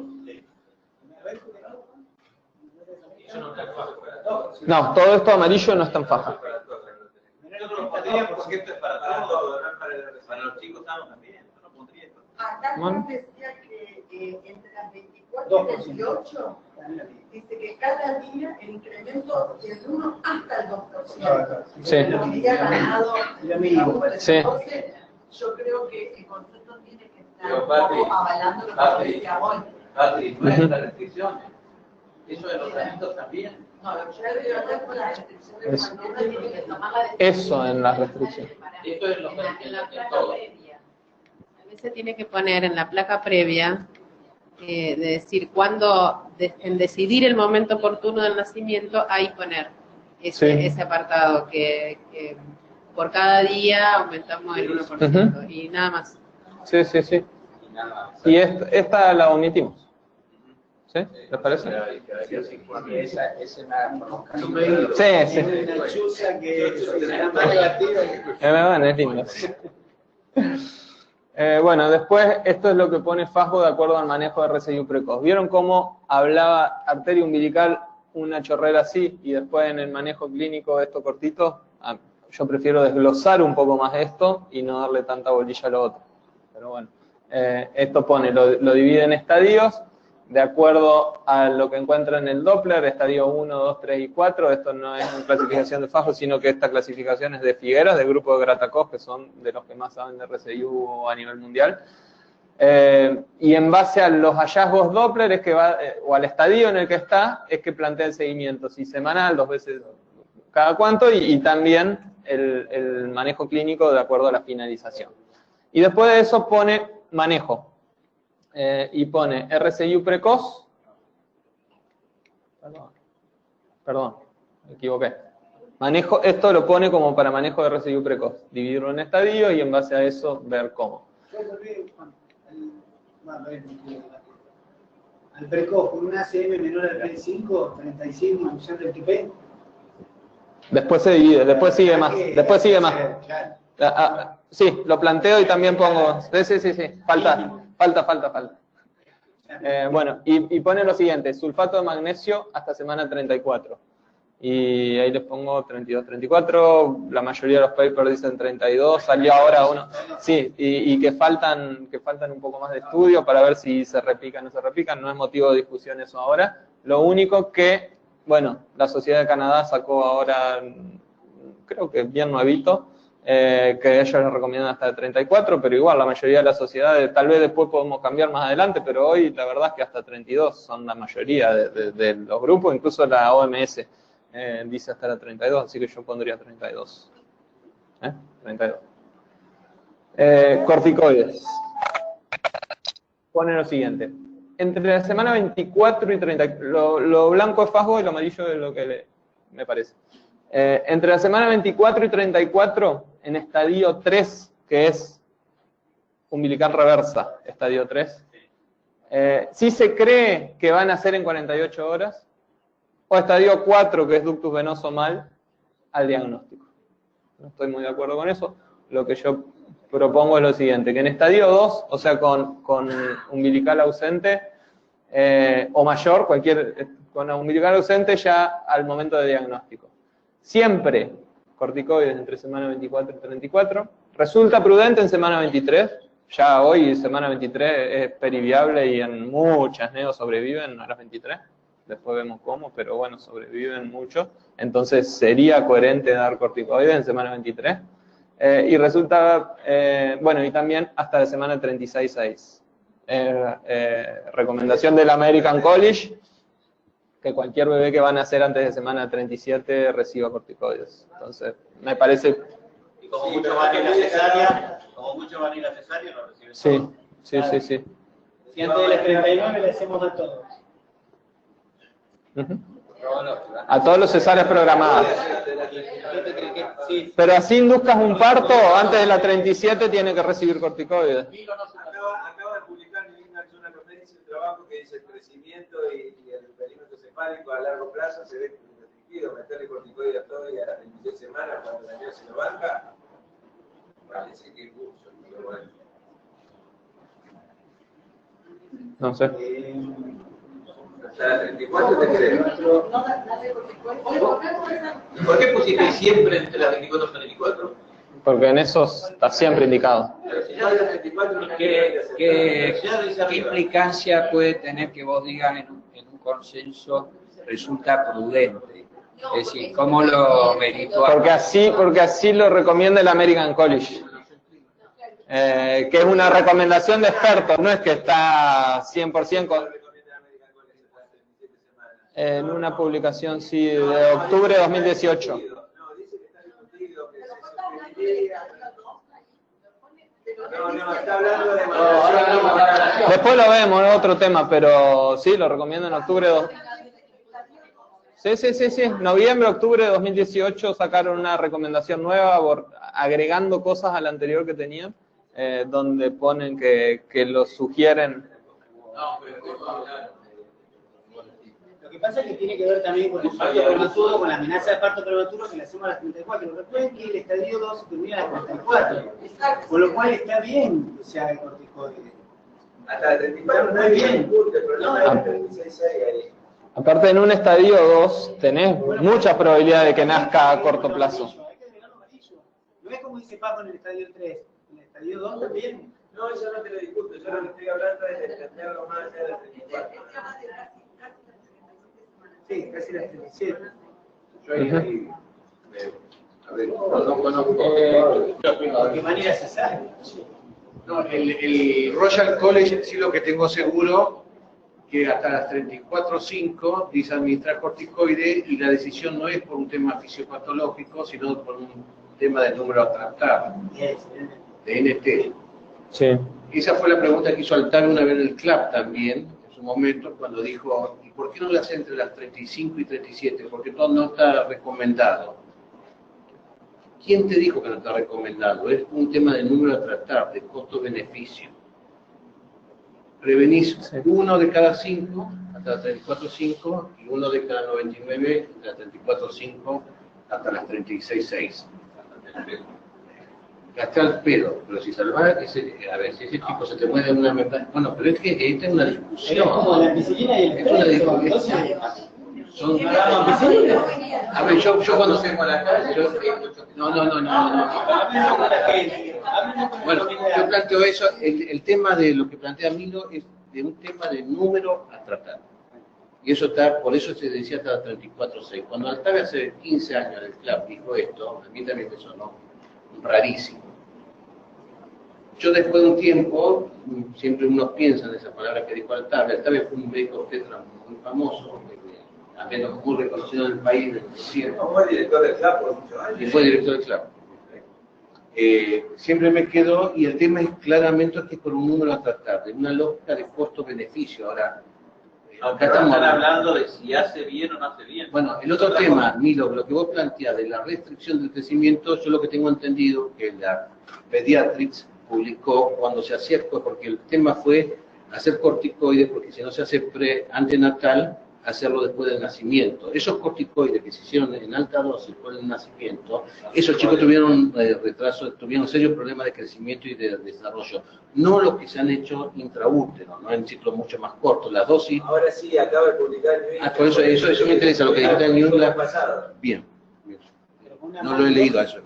No, todo esto amarillo no está en faja. Porque esto es para todo, para los chicos estamos también. Acá Bueno. decía que entre las 24 y 28, dice que cada día el incremento es del 1 hasta el 2%. Sí. Lo que ya ha ganado Lo mínimo. Sí. Entonces, yo creo que el concepto tiene que estar un poco avalando lo que decía hoy. Patri, no es la restricción. Eso de los tratamientos también. No, lo que yo le digo acá con las restricciones Eso. cuando uno tiene que tomar la decisión. Eso en las restricciones. Esto es En la placa todo. previa. A veces tiene que poner en la placa previa, de decir cuándo, en decidir el momento oportuno del nacimiento, ahí poner ese apartado, que por cada día aumentamos el 1%, y nada más. Sí. Y esta la omitimos. ¿Sí? ¿Les parece? Ese me conozca. Sí. Una chuza que será más negativa. Es lindo. Bueno, después esto es lo que pone FASGO de acuerdo al manejo de RCI precoz. ¿Vieron cómo hablaba arteria umbilical una chorrera así y después en el manejo clínico esto cortito? Yo prefiero desglosar un poco más esto y no darle tanta bolilla a lo otro. Pero bueno, esto pone, lo divide en estadios de acuerdo a lo que encuentra en el Doppler, estadio 1, 2, 3 y 4. Esto no es una clasificación de FASGO, sino que esta clasificación es de Figueras, del grupo de Gratakov, que son de los que más saben de RCIU a nivel mundial. Y en base a los hallazgos Doppler es que va, o al estadio en el que está, es que plantea el seguimiento, si semanal, 2 veces cada cuánto, y también el manejo clínico de acuerdo a la finalización. Y después de eso pone manejo. Y pone RCIU precoz. Perdón, me equivoqué. Manejo, esto lo pone como para manejo de RCIU precoz. Dividirlo en estadios y en base a eso ver cómo. Al precoz, con un ACM menor al 35, 35, inclusión del TP. Después se divide, después sigue más. Después sigue más. Sí, lo planteo y también pongo. Sí. Falta. Bueno, y pone lo siguiente: sulfato de magnesio hasta semana 34. Y ahí les pongo 32, 34. La mayoría de los papers dicen 32. Salió ahora uno. Sí, y que faltan un poco más de estudio para ver si se replican o no se replican. No es motivo de discusión eso ahora. Lo único que, bueno, la Sociedad de Canadá sacó ahora, creo que bien nuevito, que ellos les recomiendan hasta el 34, pero igual la mayoría de las sociedades, tal vez después podemos cambiar más adelante, pero hoy la verdad es que hasta 32 son la mayoría de los grupos, incluso la OMS dice hasta la 32, así que yo pondría 32. 32. Corticoides. Pone lo siguiente: entre la semana 24 y 30, lo blanco es FASGO y lo amarillo es lo que me parece. Entre la semana 24 y 34, en estadio 3, que es umbilical reversa, estadio 3, sí se cree que van a ser en 48 horas, o estadio 4, que es ductus venoso mal, al diagnóstico. No estoy muy de acuerdo con eso. Lo que yo propongo es lo siguiente: que en estadio 2, o sea, con umbilical ausente, o mayor, con umbilical ausente ya al momento de diagnóstico. Siempre corticoides entre semana 24 y 34. Resulta prudente en semana 23. Ya hoy, semana 23, es periviable y en muchas neos sobreviven a las 23. Después vemos cómo, pero bueno, sobreviven mucho. Entonces sería coherente dar corticoides en semana 23. Y resulta, bueno, y también hasta la semana 36-6. Recomendación del American College, que cualquier bebé que van a nacer antes de semana 37 reciba corticoides. Entonces, me parece... Y como mucho van a ir a cesárea, lo reciben. Sí, todos. sí, sí, sí. Si antes de las 39 le hacemos a todos. A todos los cesáreas programadas. Sí. Pero así induzcas un parto, antes de la 37 tiene que recibir corticoides. Acaba de publicar en una conferencia un trabajo que dice el crecimiento y el perímetro cefálico a largo plazo se ve restringido, meterle corticoides a todo y a las 26 semanas cuando la niña se lo banca. Parece que es mucho, pero bueno. No sé. Hasta la 34 te creo. ¿Por qué pusiste siempre entre las 24 y las 24? Porque en esos está siempre indicado. ¿Qué implicancia puede tener que vos digas en un consenso resulta prudente? Es decir, ¿cómo lo averiguás? Porque así lo recomienda el American College. Que es una recomendación de expertos, no es que está 100% en una publicación, sí, de octubre de 2018. No, dice que está discutido, que se suscribiría. No, está hablando de... Después lo vemos, es otro tema, pero sí, lo recomiendo en octubre de... Sí. Noviembre, octubre de 2018 sacaron una recomendación nueva, agregando cosas a la anterior que tenían, donde ponen que lo sugieren. Lo que pasa es que tiene que ver también con el parto prematuro, con la amenaza de parto prematuro que le hacemos a las 34. Recuerden que el estadio 2 se termina a las 34. Con lo cual está bien que se haga el corticoide. Hasta la 34 no es bien, el problema es la 36 ahí. Aparte, en un estadio 2 tenés mucha probabilidad de que nazca a corto plazo. Hay que agregarlo amarillo. No es como dice Paco en el estadio 3. En el estadio 2 también. No, eso no te lo discuto. Yo lo que estoy hablando es de extenderlo más allá de la 34. Sí, casi las 37. Yo ahí, a ver, no conozco. ¿De qué manera se sabe? No, el Royal College sí lo que tengo seguro, que hasta las 34.5 dice administrar corticoide y la decisión no es por un tema fisiopatológico, sino por un tema del número a tratar, de NT. Sí. Esa fue la pregunta que hizo Altar una vez en el club también, en su momento, cuando dijo, ¿y por qué no la hace entre las 35 y 37? Porque todo no está recomendado. ¿Quién te dijo que no está recomendado? Es un tema de número a tratar, de costo-beneficio. Prevenís 1 de cada 5 hasta las 34.5 y 1 de cada 99 de las 34.5 hasta las 36.6. Gasté al pedo, pero si salvar, a ver, si ese tipo se te mueve una enfermedad. Bueno, pero es que esta es una discusión. Es como la ampicilina y el Es una discusión. Son... A ver, yo cuando se a la calle, no. Bueno, yo planteo eso, el tema de lo que plantea Milo es de un tema de número a tratar. Y eso está, por eso se decía hasta 34.6. Cuando Altaga hace 15 años en el club dijo esto, a mí también me sonó rarísimo. Yo después de un tiempo, siempre uno piensa en esa palabra que dijo Altaga. Altaga fue un médico obstetra muy famoso, al menos muy reconocido en el país en el tiempo. Fue director del club por muchos años. Y fue director del club. Siempre me quedó, y el tema es claramente que es por un número a tratar, de una lógica de costo-beneficio. Ahora, acá estamos hablando de si hace bien o no hace bien. Bueno, el otro tema, Milo, lo que vos planteás de la restricción del crecimiento, yo lo que tengo entendido que la Pediatrics publicó cuando se hacía, porque el tema fue hacer corticoides, porque si no se hace antenatal, hacerlo después del nacimiento. Esos corticoides que se hicieron en alta dosis por el nacimiento, esos chicos tuvieron retraso, tuvieron serios problemas de crecimiento y de desarrollo. No los que se han hecho intraútero, no en ciclos mucho más cortos. Las dosis... Ahora sí, acaba de publicar el por eso me interesa, lo que dijiste en Newsletter. Bien. No lo he leído a eso.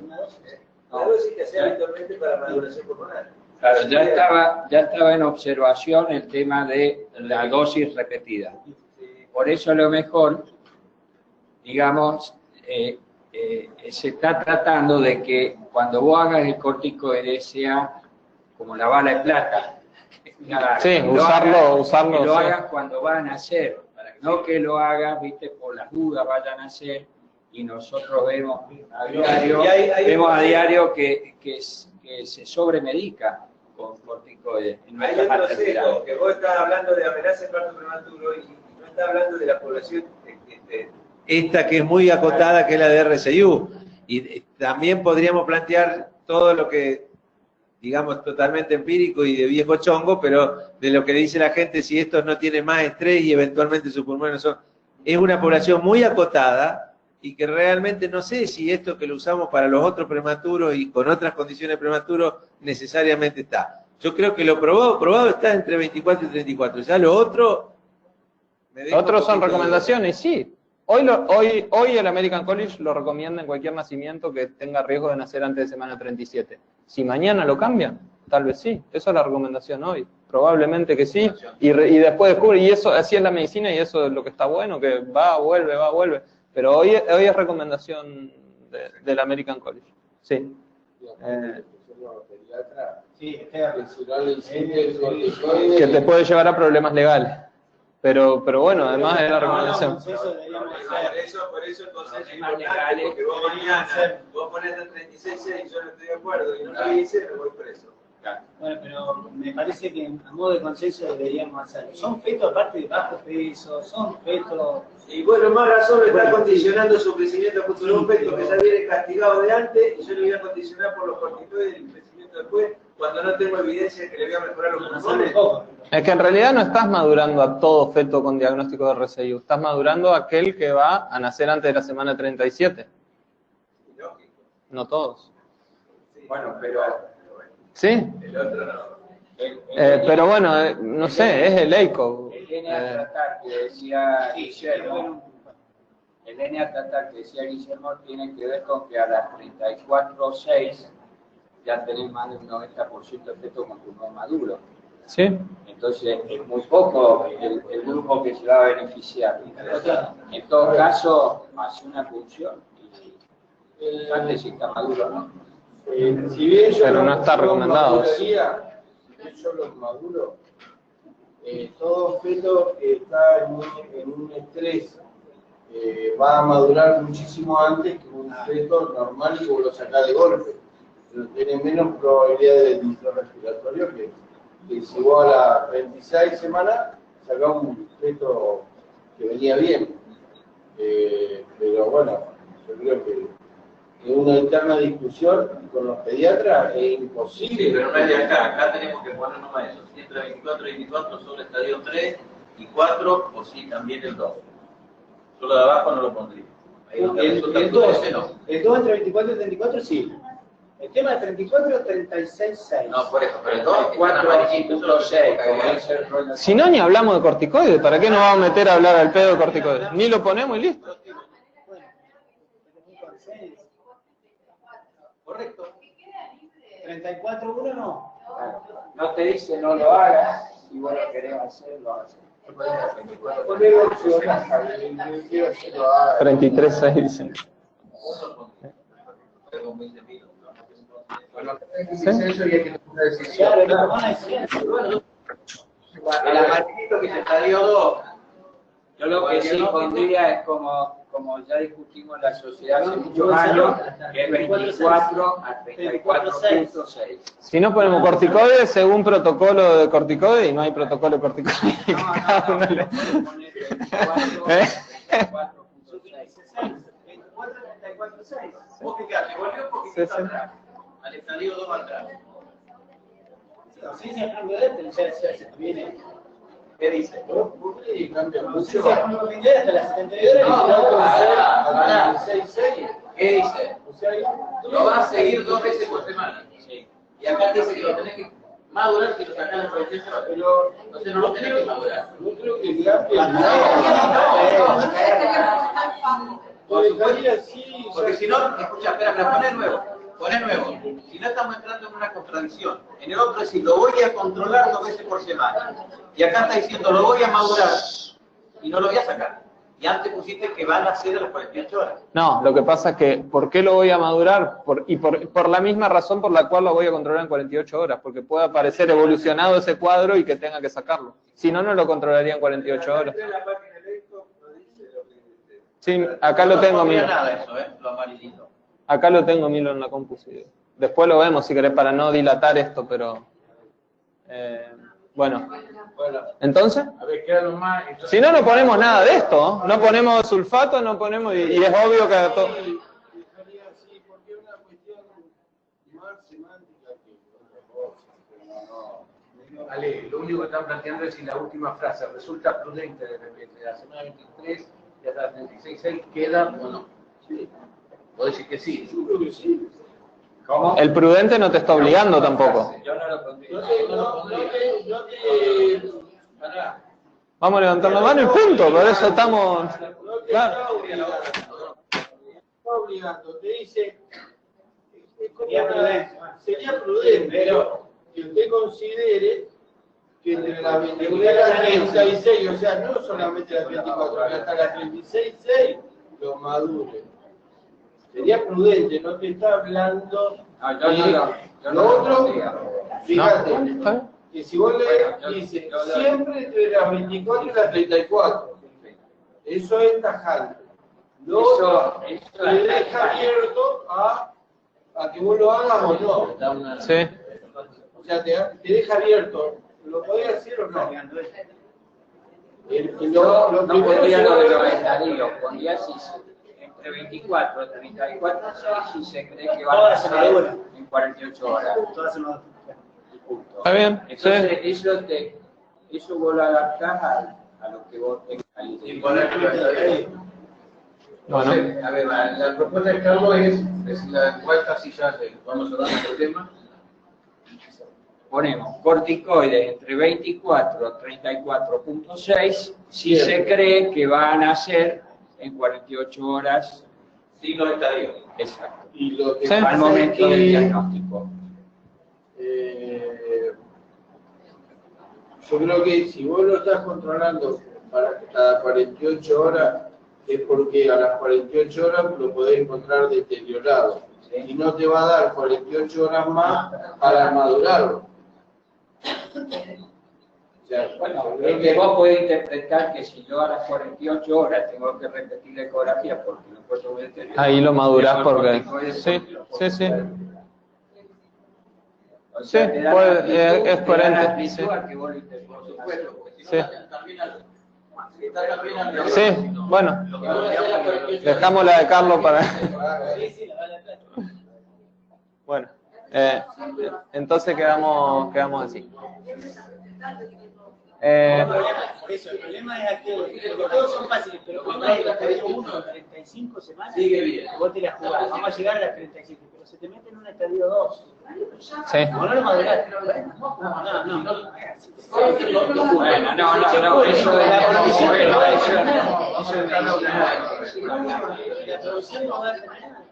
La dosis que sea habitualmente para maduración pulmonar. Claro, ya estaba en observación el tema de la dosis repetida. Por eso a lo mejor, digamos, se está tratando de que cuando vos hagas el corticoide sea como la bala de plata. Sí, que usarlo, que lo sí. hagas cuando van a nacer, no que lo hagas, viste, por las dudas vayan a nacer, y nosotros vemos a diario que se sobremedica con corticoides. Hay otro sesgo, que vos estás hablando de amenaza de parto prematuro y no estás hablando de la población esta que es muy acotada, que es la de RCIU. Y también podríamos plantear todo lo que, digamos, totalmente empírico y de viejo chongo, pero de lo que dice la gente, si estos no tienen más estrés y eventualmente sus pulmones son... Es una población muy acotada y que realmente no sé si esto que lo usamos para los otros prematuros y con otras condiciones prematuros necesariamente está. Yo creo que lo probado está entre 24 y 34. Ya lo otro... Otros son recomendaciones, sí. Hoy el American College lo recomienda en cualquier nacimiento que tenga riesgo de nacer antes de semana 37. Si mañana lo cambian, tal vez sí. Esa es la recomendación hoy. Probablemente que sí. Y después descubre, y eso así es la medicina y eso es lo que está bueno, que va, vuelve. Pero hoy es recomendación del American College. Sí. Que te puede llevar a problemas legales. Pero bueno, además es la recomendación. Por eso el consenso es importante, porque vos mañana, vos ponés el 36.6 y yo no estoy de acuerdo, y no lo hice, me voy preso. Bueno, pero me parece que a modo de consenso deberíamos hacerlo. Son fetos aparte de bajo peso, son fetos... Y bueno, más razón le está condicionando su crecimiento futuro. Un feto que ya viene castigado de antes, y yo le voy a condicionar por los corticoides y el crecimiento después, cuando no tengo evidencia de que le voy a mejorar los pulmones. Es que en realidad no estás madurando a todo feto con diagnóstico de RCIU, estás madurando a aquel que va a nacer antes de la semana 37. Lógico. No todos. Bueno, pero... ¿Sí? El otro no. Pero bueno, no sé, es el EICO. El DNA tratar que decía Guillermo, tiene que ver con que a las 34.6 ya tenés más del 90% de feto con pulmón maduro. ¿Sí? Entonces es muy poco el grupo que se va a beneficiar. En todo caso, hace una punción y antes si está maduro, ¿no? Si bien yo pero no está recomendado. Si bien yo los maduro, todo feto que está en un estrés va a madurar muchísimo antes que un feto normal y vos lo sacás de golpe. Pero tiene menos probabilidad de distrés respiratorio que si vos a las 26 semanas sacás un feto que venía bien. Pero bueno, yo creo que una eterna discusión con los pediatras es imposible. Sí, pero no es de acá tenemos que poner nomás eso. Si entre 24 y 24 solo estadio 3 y 4, o sí, también el 2. Solo de abajo no lo pondría. Ahí El 2 entre 24 y 34 sí. El tema de 34 y 36.6. No, por eso, pero el 2 4.6. Si no, ni hablamos de corticoides, ¿para qué nos vamos a meter a hablar al pedo de corticoides? Ni lo ponemos y listo. Correcto. 34.1 no. No te dice no lo hagas, y bueno, querés hacerlo, haces. 33.6 dicen. ¿Sí? El amarillito que se estadio 2. Yo lo que sí pondría es como ya discutimos en la sociedad hace muchos años, que es 24 a 34.6. Si no ponemos corticoides, según protocolo de corticoides, y no hay protocolo de corticoides. Vos fijate, volvió un poquitito atrás, al estadio 2 atrás. Sí, se cambio de este, viene. ¿Qué dice? Y cambia mucho. Sí, se cambia hasta las 72 ¿Qué dice? Lo vas a seguir 2 veces por semana. Sí. Y acá te dice que lo tenés que madurar si lo sacás en 46 horas. Pero entonces no lo tenés que madurar. No creo que cambie. Porque si no, escucha, espera, poné nuevo. Si no estamos entrando en una contradicción. En el otro es decir, lo voy a controlar 2 veces por semana. Y acá está diciendo, lo voy a madurar y no lo voy a sacar. Y antes pusiste que van a ser a las 48 horas. No, lo que pasa es que, ¿por qué lo voy a madurar? Por la misma razón por la cual lo voy a controlar en 48 horas, porque puede aparecer evolucionado ese cuadro y que tenga que sacarlo. Si no, no lo controlaría en 48 horas. Sí, acá lo tengo, Milo. Lo amarillito. Acá lo tengo, Milo, en la compu. Sí. Después lo vemos, si querés, para no dilatar esto, pero... bueno. ¿Entonces? A ver, queda lo más. Entonces, Si no, no ponemos nada de esto. No ponemos sulfato, no ponemos... Y es obvio que... Porque es una cuestión más semántica que otra cosa. Ale, lo único que están planteando es si la última frase resulta prudente de la semana 23 y hasta la 36 queda o no. Sí. Puedo decir que sí. Yo creo que sí. ¿Cómo? El prudente no te está obligando tampoco. Yo no lo pondría. Pará. Vamos a levantar la mano y punto. Por eso estamos... No te Claro. está obligando. Te dice... es como Sería una- prudente. sería prudente, pero que usted considere que entre la 21 y la 36, o sea, no solamente la 24, que hasta la 36, 6, lo madure. Sería prudente, no te está hablando... No, yo lo no otro, pondría. fíjate, ¿Está bien? que si vos Bueno, le dices yo- siempre entre las 24 y las 34, eso es tajante. Lo otro Eso le deja abierto a que vos lo hagas o no. Da una... Sí. O sea, te deja abierto. ¿Lo podés hacer o no? Yo no primero pondría se lo va de a los ver- estadios, pondría si entre 24 y 34, si se cree que van Toda a la ser semana. en 48 horas. Todas se nos- Punto. Está bien, Entonces, sí. eso vos lo adaptás a lo que vos tengas ahí. Y poner Bueno. Entonces, a ver, la propuesta de Carlos es la cual casi ya vamos a hablar de este tema. Ponemos corticoides entre 24 y 34.6 si se cree que van a ser en 48 horas. Signo de estadio. Exacto. Y lo que Sí. pasa Al es momento del que, diagnóstico. yo creo que si vos lo estás controlando para cada 48 horas, es porque a las 48 horas lo podés encontrar deteriorado. Y no te va a dar 48 horas más para madurarlo. O sea, Bueno, yo creo es que vos podés interpretar que si yo a las 48 horas tengo que repetir la ecografía porque no puedo deteriorar. Ahí lo madurás porque... corticoides Sí, porque lo sí, sí. O sea, Sí, te da puede- la amplitud, es te da coherente, la amplitud sí. a que vos lo interpretes. Por supuesto, porque si no, Sí. también está también al Sí, bueno. Dejamos la de Carlos para... Bueno. Entonces quedamos así. Por eso, el problema es aquel, porque todos son fáciles, pero cuando hay el estadio 1 en 35 semanas, Sigue bien. vos te la jugás, vamos a llegar a las 37, pero se te mete en un estadio 2. Sí. Como no lo madurás, no. Bueno, no, eso es La producción bueno, no va a eso dejar es- nada. eso es medicina. La producción no va a dejar nada.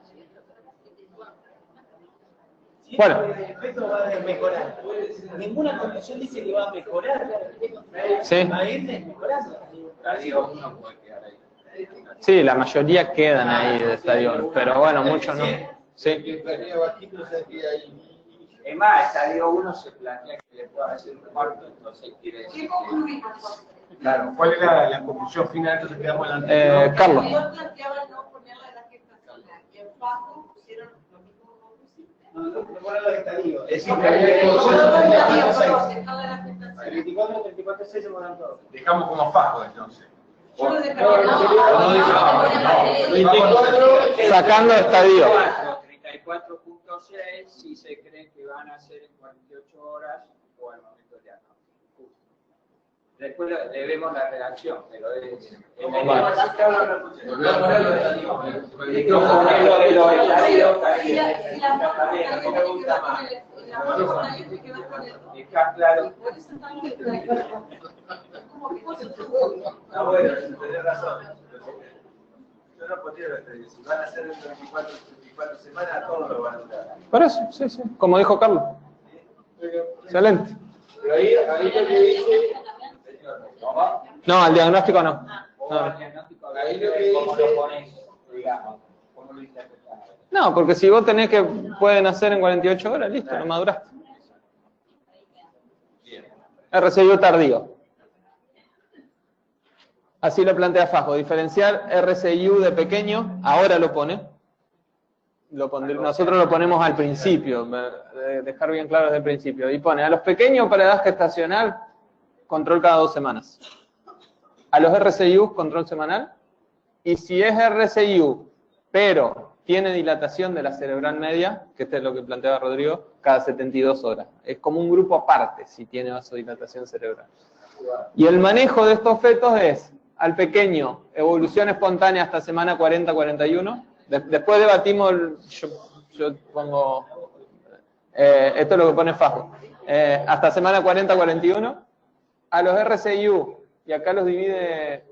Sí, Bueno. el efecto va a mejorar. Ninguna condición dice que va a mejorar. Sí. Va a ir mejorando. Estadio 1 puede quedar ahí. Sí, la mayoría quedan ahí de estadio, pero bueno, muchos no. Sí. que planea bajito, o sea que ahí. Es más, estadio 1 se plantea que le pueda hacer un cuarto, entonces quiere decir que... Claro, ¿cuál es la conclusión final? Entonces quedamos en la Carlos. Yo planteaba no ponerla de la gestacional, y en Paco pusieron lo mismo que vos pusiste. No poner los estadios. Es decir, que había que Todos consenso los de la estadios, seis. todos, dejado de la gestación. 24, 34, 6 se mueven todos. Dejamos como fajo entonces. Yo lo dejaría, no dejamos, no. 24, Sacando estadio. 34.6 si se cree que van a ser en 48 horas o al momento del diagnóstico. Después le vemos la redacción, pero es... Está claro. Ah, bueno, tenés razón. Yo no pondría los estadios. Si van a ser en 24 semanas, todos lo van a dar. Por eso, sí, sí. Como dijo Carlos. Excelente. Pero ahí lo que dice. No, al diagnóstico no. O No. al diagnóstico Ahí lo que ¿cómo lo pones, digamos? ¿Cómo lo interpretas? No, porque si vos tenés que pueden hacer en 48 horas, listo, no maduraste. RCIU tardío. Así lo plantea Fasgo, diferenciar RCIU de pequeño, ahora lo pone. Nosotros lo ponemos al principio, dejar bien claro desde el principio. Y pone a los pequeños para edad gestacional, control cada 2 semanas. A los RCIU, control semanal. Y si es RCIU, pero tiene dilatación de la cerebral media, que este es lo que planteaba Rodrigo, cada 72 horas. Es como un grupo aparte si tiene vasodilatación cerebral. Y el manejo de estos fetos es, al pequeño, evolución espontánea hasta semana 40-41. Después debatimos, yo pongo, esto es lo que pone Fasgo, hasta semana 40-41. A los RCIU, y acá los divide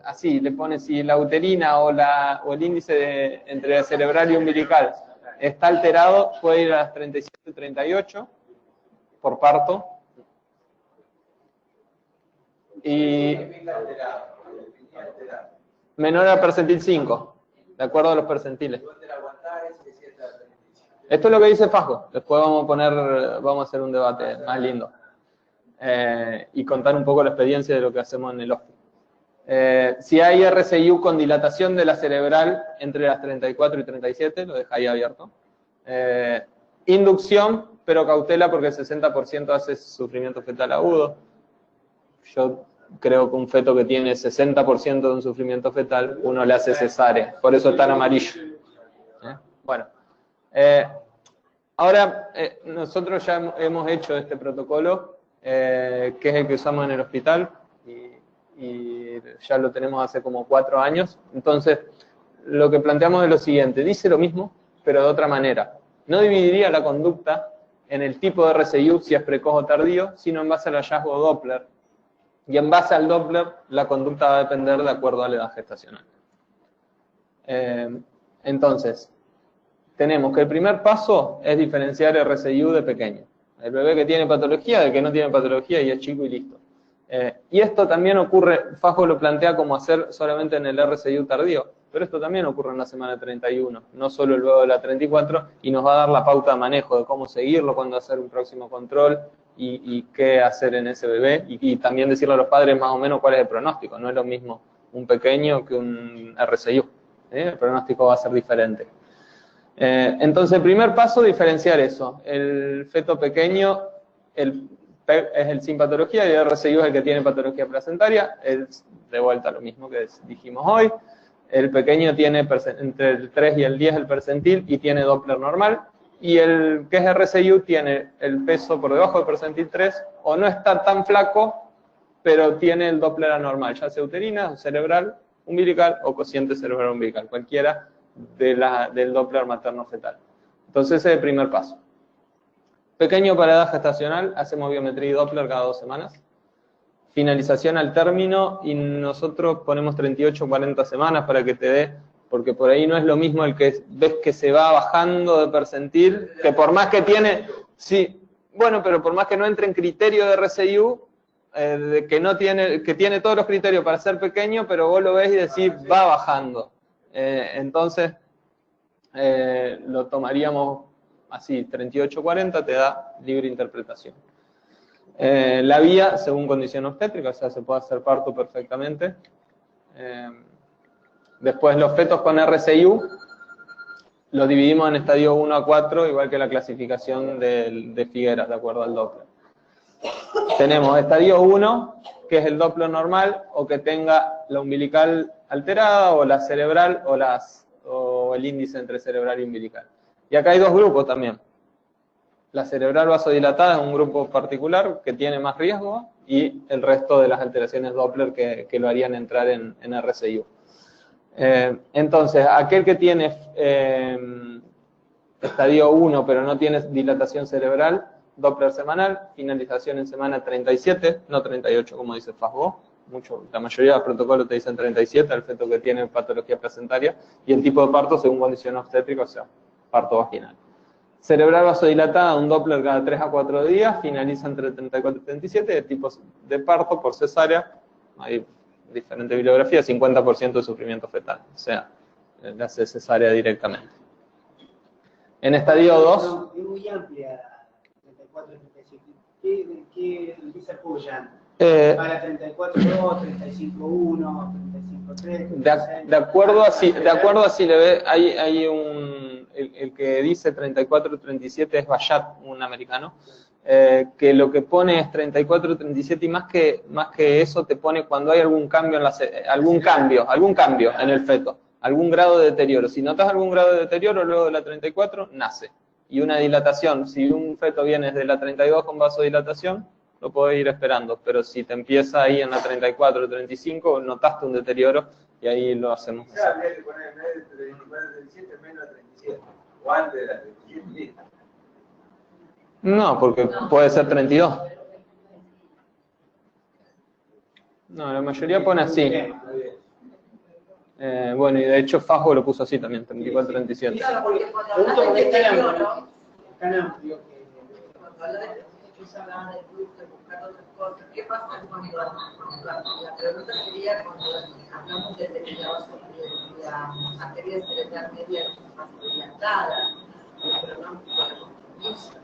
así, le pone si la uterina o el índice entre cerebral y umbilical está alterado, puede ir a las 37-38 por parto. Y menor a percentil 5, de acuerdo a los percentiles. Esto es lo que dice Fasgo. Después vamos a hacer un debate más lindo. Y contar un poco la experiencia de lo que hacemos en el hospital. Si hay RCIU con dilatación de la cerebral entre las 34 y 37, lo deja ahí abierto. Inducción, pero cautela porque el 60% hace sufrimiento fetal agudo. Yo creo que un feto que tiene 60% de un sufrimiento fetal, uno le hace cesárea. Por eso está en amarillo. Bueno. Ahora, nosotros ya hemos hecho este protocolo, que es el que usamos en el hospital, y ya lo tenemos hace como 4 años. Entonces, lo que planteamos es lo siguiente, dice lo mismo, pero de otra manera. No dividiría la conducta en el tipo de RCIU, si es precoz o tardío, sino en base al hallazgo Doppler. Y en base al Doppler, la conducta va a depender de acuerdo a la edad gestacional. Entonces, tenemos que el primer paso es diferenciar RCIU de pequeño. El bebé que tiene patología del que no tiene patología y es chico y listo. Y esto también ocurre, Fasgo lo plantea como hacer solamente en el RCIU tardío, pero esto también ocurre en la semana 31, no solo luego de la 34, y nos va a dar la pauta de manejo de cómo seguirlo, cuándo hacer un próximo control y qué hacer en ese bebé, y también decirle a los padres más o menos cuál es el pronóstico. No es lo mismo un pequeño que un RCIU, el pronóstico va a ser diferente. Entonces, el primer paso, diferenciar eso. El feto pequeño es el sin patología y el RCIU es el que tiene patología placentaria. Es de vuelta lo mismo que dijimos hoy. El pequeño tiene entre el 3 y el 10 el percentil y tiene Doppler normal. Y el que es RCIU tiene el peso por debajo del percentil 3 o no está tan flaco, pero tiene el Doppler anormal, ya sea uterina, cerebral, umbilical o cociente cerebral umbilical, cualquiera del Doppler materno-fetal. Entonces ese es el primer paso. Pequeño para edad gestacional, hacemos biometría y Doppler cada 2 semanas. Finalización al término y nosotros ponemos 38 o 40 semanas para que te dé, porque por ahí no es lo mismo el que ves que se va bajando de percentil, que por más que tiene, sí, bueno, pero por más que no entre en criterio de RCIU, que tiene todos los criterios para ser pequeño, pero vos lo ves y decís, va bajando. Entonces, lo tomaríamos así, 38-40 te da libre interpretación. La vía, según condición obstétrica, o sea, se puede hacer parto perfectamente. Después, los fetos con RCIU, los dividimos en estadio 1 a 4, igual que la clasificación de Figueras, de acuerdo al Doppler. Tenemos estadio 1, que es el Doppler normal, o que tenga la umbilical alterada, o la cerebral, o el índice entre cerebral y umbilical. Y acá hay 2 grupos también. La cerebral vasodilatada es un grupo particular que tiene más riesgo, y el resto de las alteraciones Doppler que lo harían entrar en RCIU. Entonces, aquel que tiene estadio 1 pero no tiene dilatación cerebral, Doppler semanal, finalización en semana 37, no 38 como dice Fasgo. La mayoría de los protocolos te dicen 37, el feto que tiene patología placentaria, y el tipo de parto según condición obstétrica, o sea, parto vaginal. Cerebral vasodilatada, un Doppler cada 3 a 4 días, finaliza entre 34 y 37, de tipos de parto por cesárea, ahí diferente bibliografía, 50% de sufrimiento fetal. O sea, le hace cesárea directamente. En estadio 2... Es muy amplia, 34 y 35. ¿Qué se apoyan? Para 34.2, 35.1, 35.3. De acuerdo a si le ve, hay un... El que dice 34-37 es Bayat, un americano, que lo que pone es 34-37 y más que eso te pone cuando hay algún cambio algún cambio en el feto, algún grado de deterioro. Si notas algún grado de deterioro luego de la 34, nace. Y una dilatación, si un feto viene desde la 32 con vasodilatación, lo podés ir esperando, pero si te empieza ahí en la 34 o 35, notaste un deterioro y ahí lo hacemos. Claro, habría que poner en vez de 37 menos de 37, o antes de la 37 y listo. No, porque puede ser 32. No, la mayoría pone así. Bueno, y de hecho Fajo lo puso así también, 34-37. Claro, porque cuando hablas Justo de porque es deterioro, tan amplio que... cuando hablas de hablar del grupo, de buscar otras cosas, ¿qué pasa cuando la pregunta sería cuando hablamos de la arteria cerebral media más orientada, pero no por el compromiso,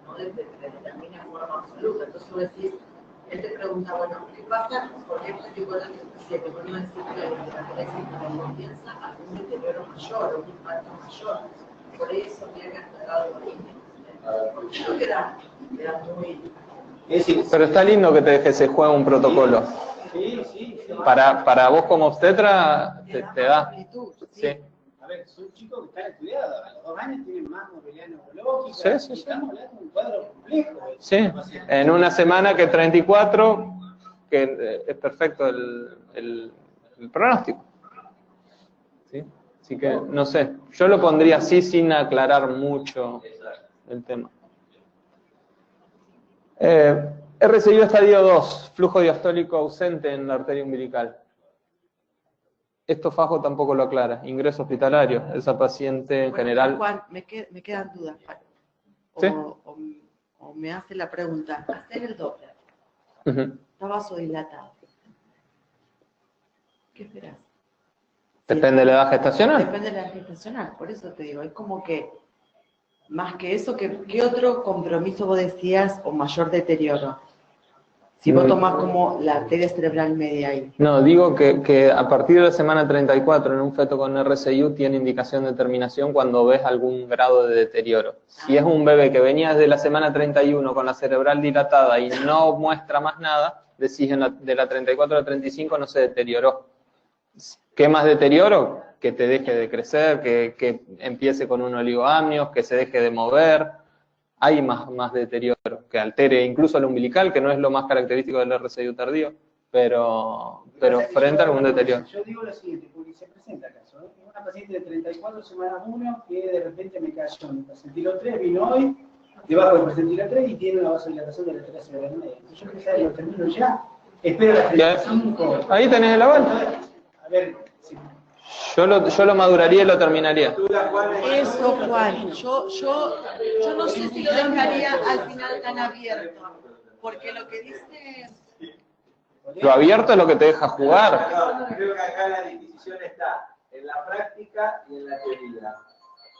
no determina en forma absoluta? Entonces tú decís, él te pregunta, bueno, ¿qué pasa por este tipo de que por no decir que la genética comienza algún deterioro mayor, un impacto mayor? Por eso tiene que estar dado el origen. Porque no queda muy... Pero está lindo que te juegue un protocolo. Sí. Para vos como obstetra te da. Sí. A ver, son chicos que están estudiados, a los 2 años tienen más movilidad neurológica. Sí. Estamos hablando de un cuadro complejo. Sí, en una semana que 34, que es perfecto el pronóstico. ¿Sí? Así que, no sé, yo lo pondría así sin aclarar mucho el tema. RCI estadio 2, flujo diastólico ausente en la arteria umbilical. Esto Fajo tampoco lo aclara. Ingreso hospitalario. Esa paciente en general... Juan, me quedan dudas. ¿Sí? O me hace la pregunta, hacer el Doppler. Está vasodilatado. ¿Qué esperás? Depende de la edad gestacional. Depende de la edad gestacional. Por eso te digo, es como que, más que eso, ¿qué otro compromiso vos decías o mayor deterioro? Si vos tomás como la arteria cerebral media ahí. No, digo que a partir de la semana 34 en un feto con RCIU tiene indicación de terminación cuando ves algún grado de deterioro. Si es un bebé que venía desde la semana 31 con la cerebral dilatada y no muestra más nada, decís de la 34 a la 35 no se deterioró. ¿Qué más deterioro? Que te deje de crecer, que empiece con un oligoamnios, que se deje de mover. Hay más deterioro, que altere incluso el umbilical, que no es lo más característico del RCIU tardío, pero frente a algún deterioro. Yo digo lo siguiente, porque se presenta caso. Es una paciente de 34 semanas 1 que de repente me cayó en el percentilo 3, vino hoy, debajo del percentilo 3 y tiene una vasodilatación de la arteria cerebral media. Yo pensaba que lo termino ya, espero la 35. Ahí tenés el aval. A ver, si... Yo lo maduraría y lo terminaría. Eso, Juan. Yo no sé si lo dejaría al final tan abierto. Porque lo que dice... Lo abierto es lo que te deja jugar. No, creo que acá la distinción está en la práctica y en la teoría.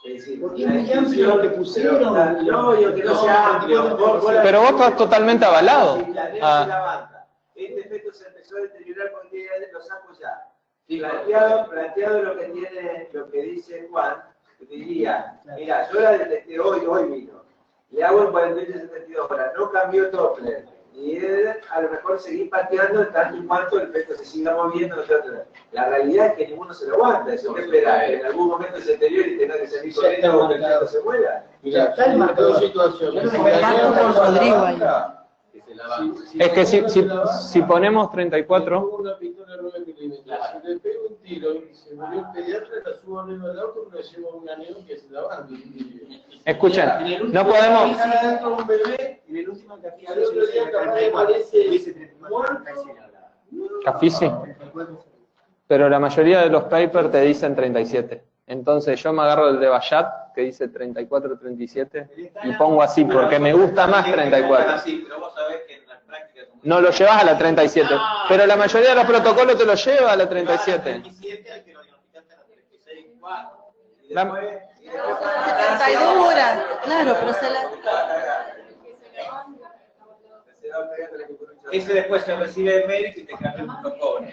Es decir, porque es muy amplio lo que pusieron. No, yo que no sea amplio. Pero vos estás totalmente avalado. Este efecto se empezó a deteriorar con lo saco ya. Planteado lo que dice Juan, diría, mira, yo la detecté hoy vino, le hago en 48-72 horas, no cambió Doppler, y a lo mejor seguir pateando tanto y cuanto el efecto se siga moviendo, etc. La realidad es que ninguno se lo aguanta, eso que espera, que en algún momento se deteriore y tenga que salir corriendo porque el efecto se muera. Mira, está en dos situaciones. Es que si ponemos 34... Si le pego un tiro y se murió el pediatra, la subo arriba del auto porque llevo una neón que se la van. Escuchen, no podemos... dentro de un bebé, y en el último capítulo se dice Cafisi. Pero la mayoría de los papers te dicen 37. Entonces yo me agarro el de Bayat, que dice 34-37, y pongo así, porque me gusta más 34. Sí, pero vos sabés que en las prácticas, no lo llevas a la 37. Pero la mayoría de los protocolos te lo lleva a la 37. La... 72 horas, claro, pero se la... Ese después se recibe el médico y te cambia el protocolo.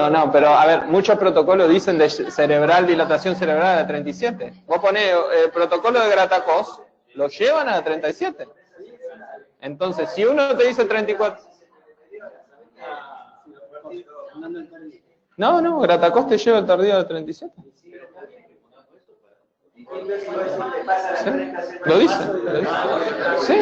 No, pero a ver, muchos protocolos dicen de cerebral, dilatación cerebral a la 37. Vos ponés el protocolo de Gratacos, lo llevan a la 37. Entonces, si uno te dice 34... No, Gratacos te lleva el tardío a la 37. ¿Sí? ¿Lo dice? Sí.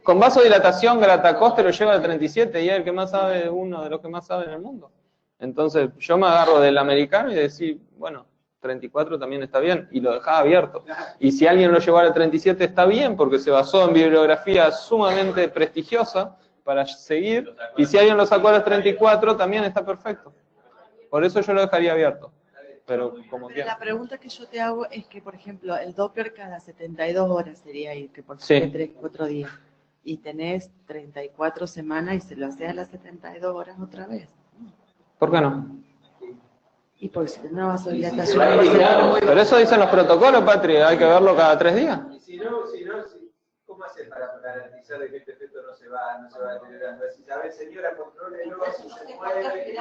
Con vasodilatación, Gratacos te lo lleva al 37 y es el que más sabe, uno de los que más sabe en el mundo. Entonces, yo me agarro del americano y decir, bueno, 34 también está bien, y lo dejaba abierto. Y si alguien lo llevó al 37 está bien, porque se basó en bibliografía sumamente prestigiosa para seguir, y si alguien lo sacó a las 34 también está perfecto. Por eso yo lo dejaría abierto. Pero la pregunta que yo te hago es que, por ejemplo, el Doppler cada 72 horas sería ir, que por 3-4 días. Y tenés 34 semanas y se lo hace a las 72 horas otra vez. ¿Por qué no? Y porque si tenés una vasodilatación... Pero eso dicen los protocolos, Patri, hay que verlo cada 3 días. Y si no, ¿cómo hacer para garantizar de que este efecto no se va deteriorando? Si sabes, señora, contrólelo, si se mueve...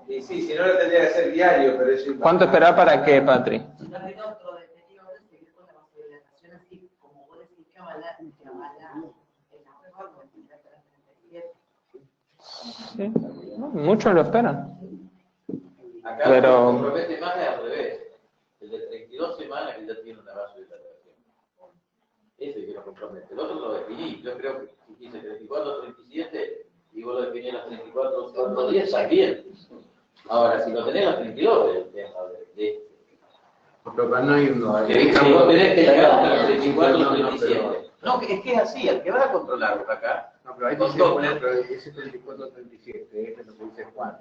Y sí, si no lo tendría que hacer diario, pero eso... ¿Cuánto esperar para qué, Patri? Sí, muchos lo esperan. Acá pero... lo que compromete más es al revés. El de 32 semanas que ya tiene una vasodilatación. Ese que lo compromete. El otro lo definí. Yo creo que si quise 34, 37, y vos lo definís las 34, 4 días, está bien. Ahora, si lo tenés las 32, el tema de Pero no hay uno. vos tenés que llegar hasta las 34, 37. No, es que es así, el que va a controlarlo acá. No, pero ahí dice, ese 34-37 es lo que dice Juan.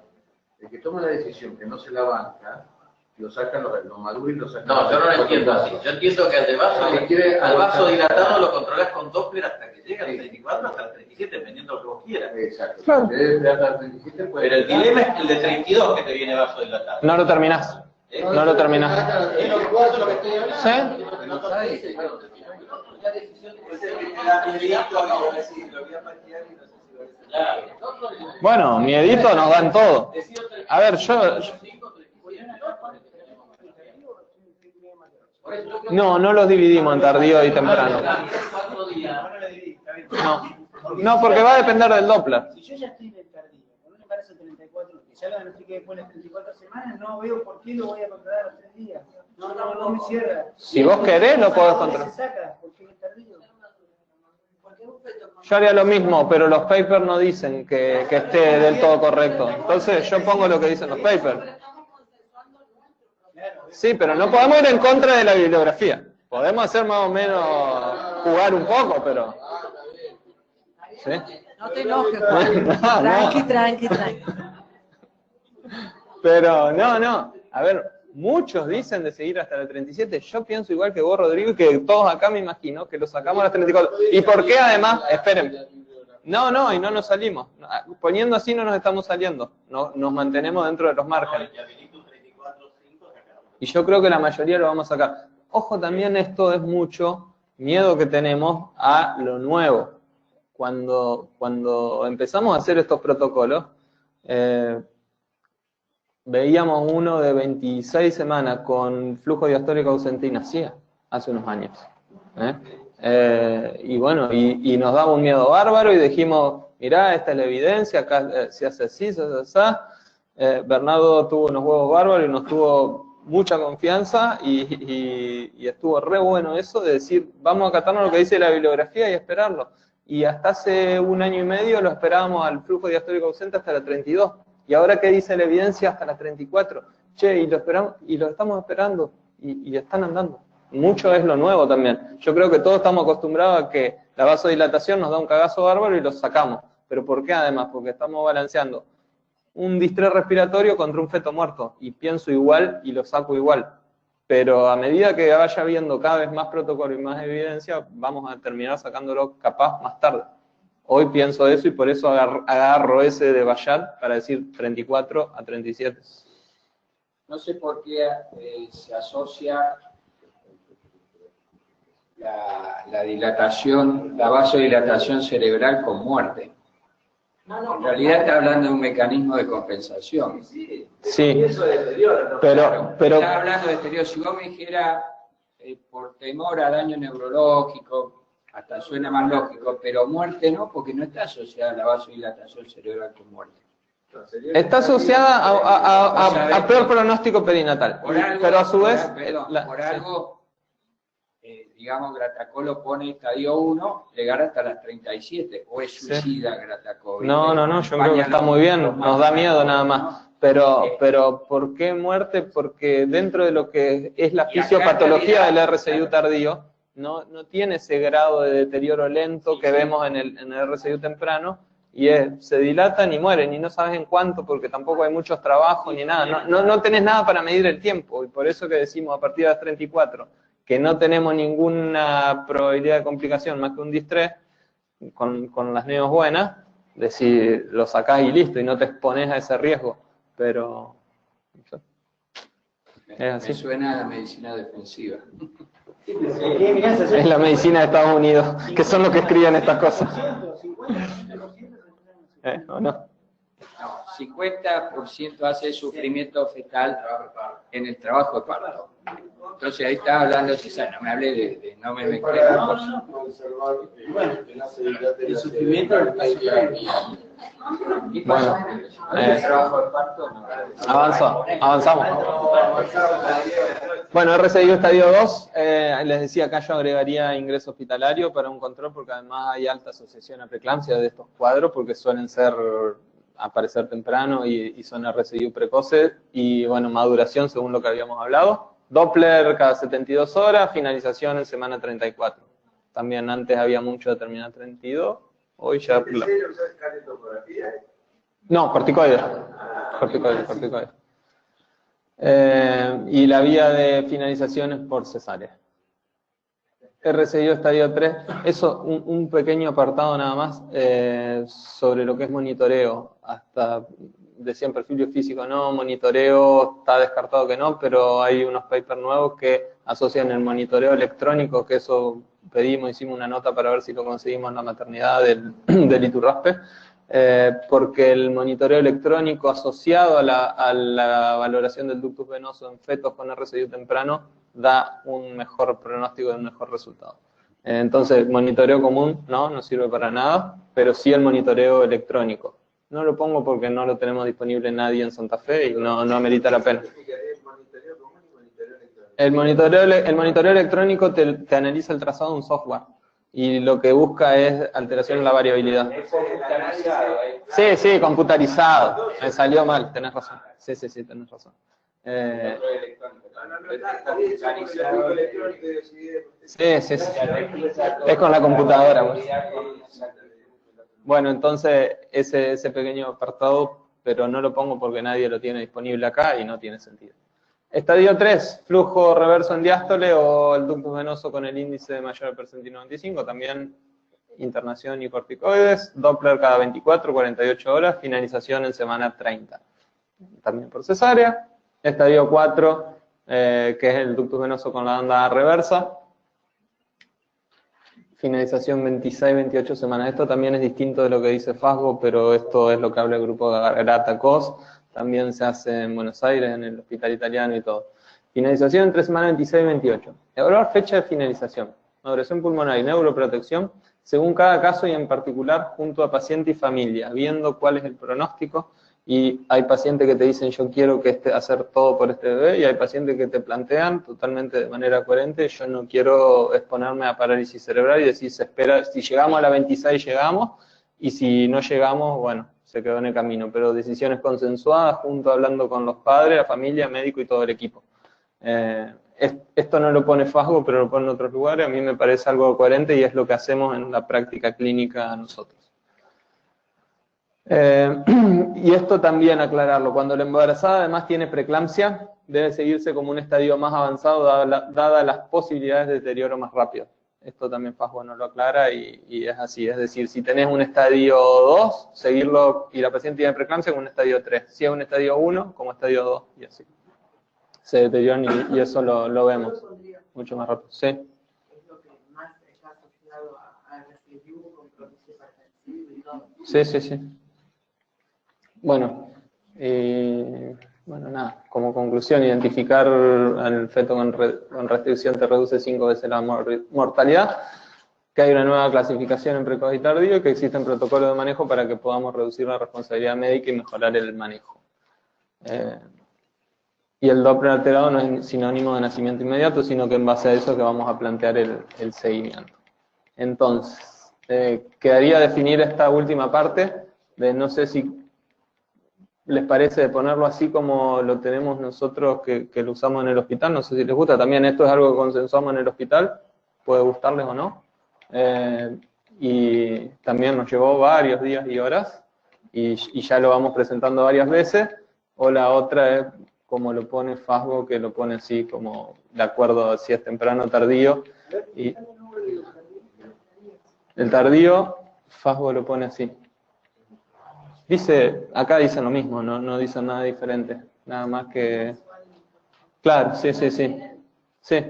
El que toma la decisión que no se la banca, lo sacan, lo madura y lo sacan. No, yo no lo entiendo así. Yo entiendo que al vaso dilatado lo controlas con Doppler hasta que llega al 34, hasta el 37, dependiendo de lo que vos quieras. Exacto. Claro. Pero el dilema es el de 32 que te viene vaso dilatado. No lo terminás. No lo terminás. Es lo que estoy hablando. ¿Sí? No está dice, Bueno, miedito nos dan todo. A ver, yo... No los dividimos en tardío y temprano. No, porque va a depender del Doppler. Si yo ya estoy en el tardío, con un embarazo de 34, que ya lo diagnostiqué después de las 34 semanas, no veo por qué lo voy a controlar a los 3 días. No me cierra. Si vos querés, lo podés controlar. Se saca, porque es tardío. Yo haría lo mismo, pero los papers no dicen que esté del todo correcto. Entonces yo pongo lo que dicen los papers. Sí, pero no podemos ir en contra de la bibliografía. Podemos hacer más o menos, jugar un poco, pero... ¿Sí? No te enojes, Juan. Tranqui. Pero no. A ver, muchos dicen de seguir hasta la 37. Yo pienso igual que vos, Rodrigo, y que todos acá me imagino que lo sacamos a las 34. ¿Y por qué además? Esperen. No, y no nos salimos. Poniendo así no nos estamos saliendo. Nos mantenemos dentro de los márgenes. Y yo creo que la mayoría lo vamos a sacar. Ojo, también esto es mucho miedo que tenemos a lo nuevo. Cuando empezamos a hacer estos protocolos, veíamos uno de 26 semanas con flujo diastólico ausente y nacía hace unos años. Y bueno, y nos daba un miedo bárbaro y dijimos, mirá, esta es la evidencia, acá se hace así, se hace así. Bernardo tuvo unos huevos bárbaros y nos tuvo mucha confianza y estuvo re bueno eso de decir, vamos a acatarnos lo que dice la bibliografía y esperarlo. Y hasta hace 1 año y medio lo esperábamos al flujo diastólico ausente hasta la 32. Y ahora, ¿qué dice la evidencia? Hasta la 34. Che, y lo esperamos, y lo estamos esperando, y están andando. Mucho es lo nuevo también. Yo creo que todos estamos acostumbrados a que la vasodilatación nos da un cagazo bárbaro y lo sacamos. ¿Pero por qué además? Porque estamos balanceando un distrés respiratorio contra un feto muerto. Y pienso igual y lo saco igual. pero a medida que vaya habiendo cada vez más protocolo y más evidencia, vamos a terminar sacándolo capaz más tarde. Hoy pienso eso y por eso agarro ese de Bayat para decir 34 a 37. No sé por qué se asocia la dilatación, la vasodilatación cerebral con muerte. En realidad está hablando de un mecanismo de compensación. Sí, Claro, pero está hablando de deterioro. Si vos me dijeras por temor a daño neurológico, hasta suena más lógico, pero muerte no, porque no está asociada la vasodilatación cerebral con muerte. está asociada a peor pronóstico perinatal, pero a su vez... Por algo, digamos, Gratacola pone estadio 1, llegar hasta las 37, o es suicida Gratacola. No, yo creo que está muy bien, nos da miedo nada más. Pero ¿por qué muerte? Porque dentro de lo que es la fisiopatología del RCIU tardío, no tiene ese grado de deterioro lento que vemos en el RCIU temprano, y se dilatan y mueren, y no sabes en cuánto, porque tampoco hay muchos trabajos ni nada, no tenés nada para medir el tiempo, y por eso que decimos a partir de las 34, que no tenemos ninguna probabilidad de complicación más que un distrés, con las neos buenas, decir, lo sacás y listo, y no te expones a ese riesgo, pero... es así. Me suena a la medicina defensiva. Es la medicina de Estados Unidos, que son los que escriben estas cosas. ¿O no? No, 50% hace sufrimiento fetal en el trabajo de parto. Entonces ahí está hablando César, no me hable de no me mezclé las cosas. El sufrimiento Bueno, el trabajo de parto no. avanzamos. Bueno, RCIU estadio 2, les decía acá yo agregaría ingreso hospitalario para un control, porque además hay alta asociación a preeclampsia de estos cuadros, porque suelen aparecer temprano y son RCIU precoces, y bueno, maduración según lo que habíamos hablado. Doppler cada 72 horas, finalización en semana 34. También antes había mucho de terminar 32, hoy ya... No, corticoide. Corticoide. Y la vía de finalización es por cesárea. RCIU estadio 3, eso, un pequeño apartado nada más sobre lo que es monitoreo. Hasta decían perfil biofísico no, monitoreo está descartado que no, pero hay unos papers nuevos que asocian el monitoreo electrónico, que eso hicimos una nota para ver si lo conseguimos en la maternidad del Iturraspe, porque el monitoreo electrónico asociado a la valoración del ductus venoso en fetos con RCIU temprano da un mejor pronóstico y un mejor resultado. Entonces, monitoreo común no sirve para nada, pero sí el monitoreo electrónico. No lo pongo porque no lo tenemos disponible nadie en Santa Fe y no amerita la pena. El monitoreo electrónico te analiza el trazado de un software y lo que busca es alteración en la variabilidad. Sí, computarizado. Me salió mal, tenés razón. Sí, tenés razón. Sí. Es con la computadora. Bueno, entonces ese pequeño apartado, pero no lo pongo porque nadie lo tiene disponible acá y no tiene sentido. Estadio 3, flujo reverso en diástole o el ductus venoso con el índice de mayor percentil 95, también internación y corticoides, Doppler cada 24, 48 horas, finalización en semana 30. También por cesárea. Estadio 4, que es el ductus venoso con la banda reversa. Finalización 26-28 semanas. Esto también es distinto de lo que dice Fasgo, pero esto es lo que habla el grupo de Grata-Cos. También se hace en Buenos Aires, en el hospital italiano y todo. Finalización entre semanas 26 y 28. Evaluar fecha de finalización. Maduración pulmonar y neuroprotección, según cada caso y en particular junto a paciente y familia, viendo cuál es el pronóstico. Y hay pacientes que te dicen, yo quiero hacer todo por este bebé, y hay pacientes que te plantean totalmente de manera coherente, yo no quiero exponerme a parálisis cerebral, y decir, se espera, si llegamos a la 26 llegamos, y si no llegamos, bueno, se quedó en el camino. Pero decisiones consensuadas, junto hablando con los padres, la familia, médico y todo el equipo. Esto no lo pone Fasgo, pero lo pone en otros lugares, a mí me parece algo coherente y es lo que hacemos en la práctica clínica nosotros. Y esto también aclararlo, cuando la embarazada además tiene preeclampsia, debe seguirse como un estadio más avanzado dadas las posibilidades de deterioro más rápido. Esto también Fasgo nos lo aclara y es así. Es decir, si tenés un estadio 2, seguirlo, y la paciente tiene preeclampsia, como un estadio 3. Si es un estadio 1, como estadio 2, y así. Se deterioran y eso lo vemos mucho más rápido. Sí. Es lo que más está asociado a residuos con proceso hipertensivo y todo. Sí, sí, sí. Bueno, nada, como conclusión, identificar al feto con restricción te reduce 5 veces la mortalidad, que hay una nueva clasificación en precoz y tardío y que existen protocolos de manejo para que podamos reducir la responsabilidad médica y mejorar el manejo. Y el Doppler alterado no es sinónimo de nacimiento inmediato, sino que en base a eso que vamos a plantear el seguimiento. Entonces, quedaría definir esta última parte, de no sé si les parece de ponerlo así como lo tenemos nosotros que lo usamos en el hospital, no sé si les gusta, también esto es algo que consensuamos en el hospital, puede gustarles o no, y también nos llevó varios días y horas, y ya lo vamos presentando varias veces, o la otra es como lo pone Fasgo, que lo pone así como de acuerdo a si es temprano o tardío, y el tardío, Fasgo lo pone así. Acá dicen lo mismo, no dicen nada diferente, nada más que... Claro, sí. Sí,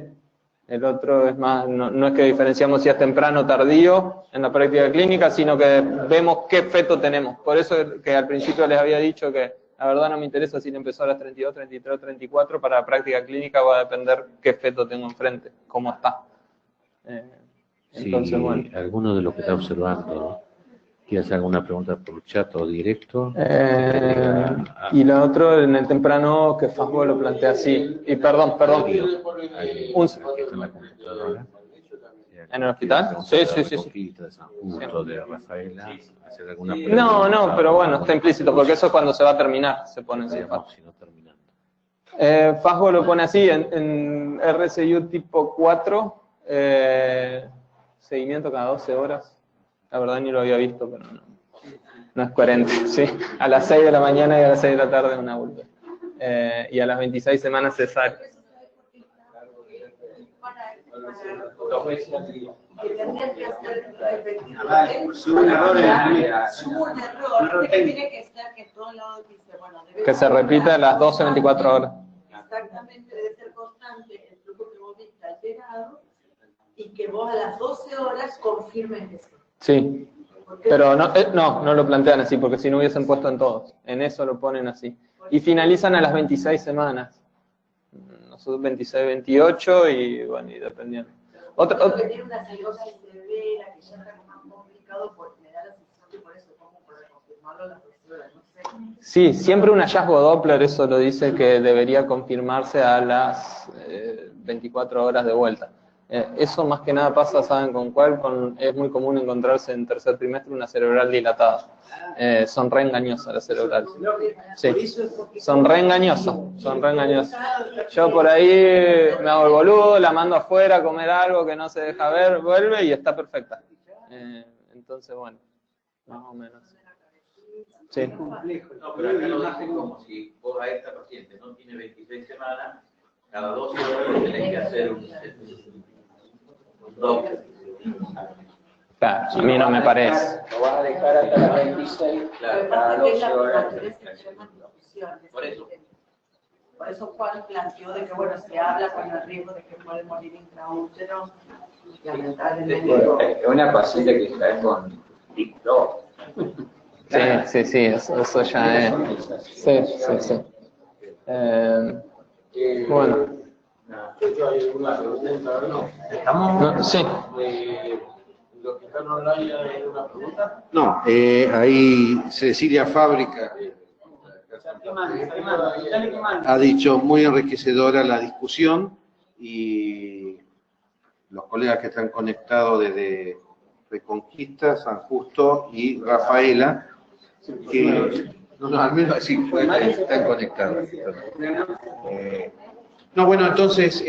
el otro es más, no es que diferenciamos si es temprano o tardío en la práctica clínica, sino que vemos qué feto tenemos. Por eso que al principio les había dicho que la verdad no me interesa si le empezó a las 32, 33 o 34, para la práctica clínica va a depender qué feto tengo enfrente, cómo está. Entonces, bueno. Alguno de los que está observando, ¿no? ¿Quieres hacer alguna pregunta por chat o directo? Y lo otro, en el temprano, que Fasgo lo plantea así. Y perdón. ¿En el hospital? Sí. De Rafaela, ¿hacer alguna No, pero bueno, está implícito, porque eso es cuando se va a terminar, se pone así. Fasgo lo pone así, en RCU tipo 4, seguimiento cada 12 horas. La verdad ni lo había visto, pero no es coherente, ¿sí? A las 6 de la mañana y a las 6 de la tarde una vulva. Y a las 26 semanas cesárea. Que tendrían que hacer Hubo un error que tiene que ser que todo lado dice, bueno, debe que se repita a las 12, 24 horas. Exactamente, debe ser constante el flujo que vos viste alterado y que vos a las 12 horas confirmes eso. Sí, pero no lo plantean así, porque si no hubiesen puesto en todos. En eso lo ponen así. Y finalizan a las 26 semanas. Nosotros 26, 28 y bueno, y dependiendo. Que tiene una cirrosis severa, que ya está más complicado, porque me da la sensación que por eso, ¿cómo poder confirmarlo a las 12 horas? No sé. Sí, siempre un hallazgo Doppler, eso lo dice que debería confirmarse a las 24 horas de vuelta. Eso más que nada pasa, ¿saben con cuál? Es muy común encontrarse en tercer trimestre una cerebral dilatada. Son re engañosas las cerebrales. Sí, son re engañosas, Yo por ahí me hago el boludo, la mando afuera a comer algo que no se deja ver, vuelve y está perfecta. Entonces, bueno, más o menos. Sí. No, pero acá lo dicen como si vos a esta paciente no tiene 26 semanas, cada 12 horas tenés que hacer un Doppler. Claro, a mí no me parece. Lo vas a dejar hasta las 26, Claro, cada 12 horas. Por eso Juan planteó de que, bueno, se habla con el riesgo de que puede morir intraútero, y lamentablemente... Es una paciente que está con TikTok. Sí, eso ya es. Sí. Bueno. ¿Yo hay alguna pregunta? No. ¿Estamos? Sí. ¿Los que están online hay una pregunta? No, ahí Cecilia Fábrica ha dicho muy enriquecedora la discusión y los colegas que están conectados desde Reconquista, San Justo y Rafaela, que al menos así están conectados. No, bueno, entonces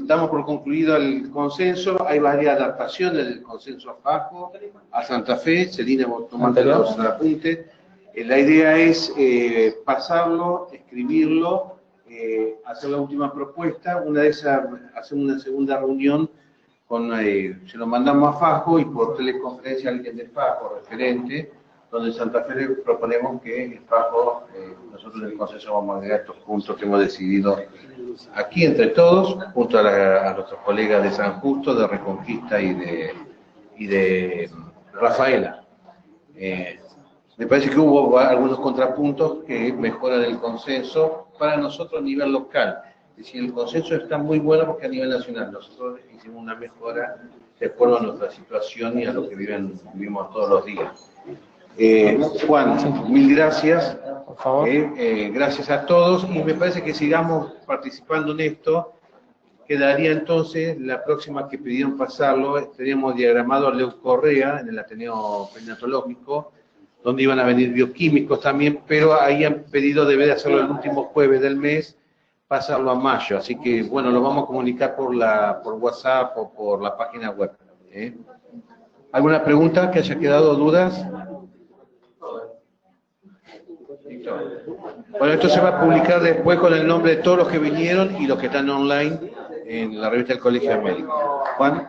damos por concluido el consenso. Hay varias adaptaciones del consenso a Fasgo, a Santa Fe. Celina, vos tomaste los apuntes. La idea es pasarlo, escribirlo hacer la última propuesta. Una de esas, hacer una segunda reunión, se lo mandamos a Fajo y por teleconferencia a alguien de Fajo, referente, donde en Santa Fe le proponemos que en Fajo, nosotros en el Consejo vamos a agregar estos puntos que hemos decidido aquí entre todos, junto a nuestros colegas de San Justo, de Reconquista y de Rafaela. Me parece que hubo algunos contrapuntos que mejoran el consenso para nosotros a nivel local. Es decir, el consenso está muy bueno porque a nivel nacional nosotros hicimos una mejora de acuerdo a nuestra situación y a lo que vivimos todos los días. Juan, mil gracias. Por favor. Gracias a todos y me parece que sigamos participando en esto. Quedaría entonces la próxima que pidieron pasarlo, teníamos diagramado a Leo Correa en el Ateneo Perinatológico, donde iban a venir bioquímicos también, pero ahí han pedido, debe de hacerlo el último jueves del mes, pasarlo a mayo. Así que, bueno, lo vamos a comunicar por WhatsApp o por la página web. ¿Alguna pregunta que haya quedado, dudas? Bueno, esto se va a publicar después con el nombre de todos los que vinieron y los que están online en la revista del Colegio de Médicos. Juan.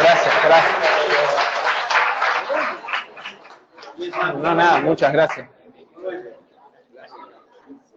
Gracias. No, nada, muchas gracias.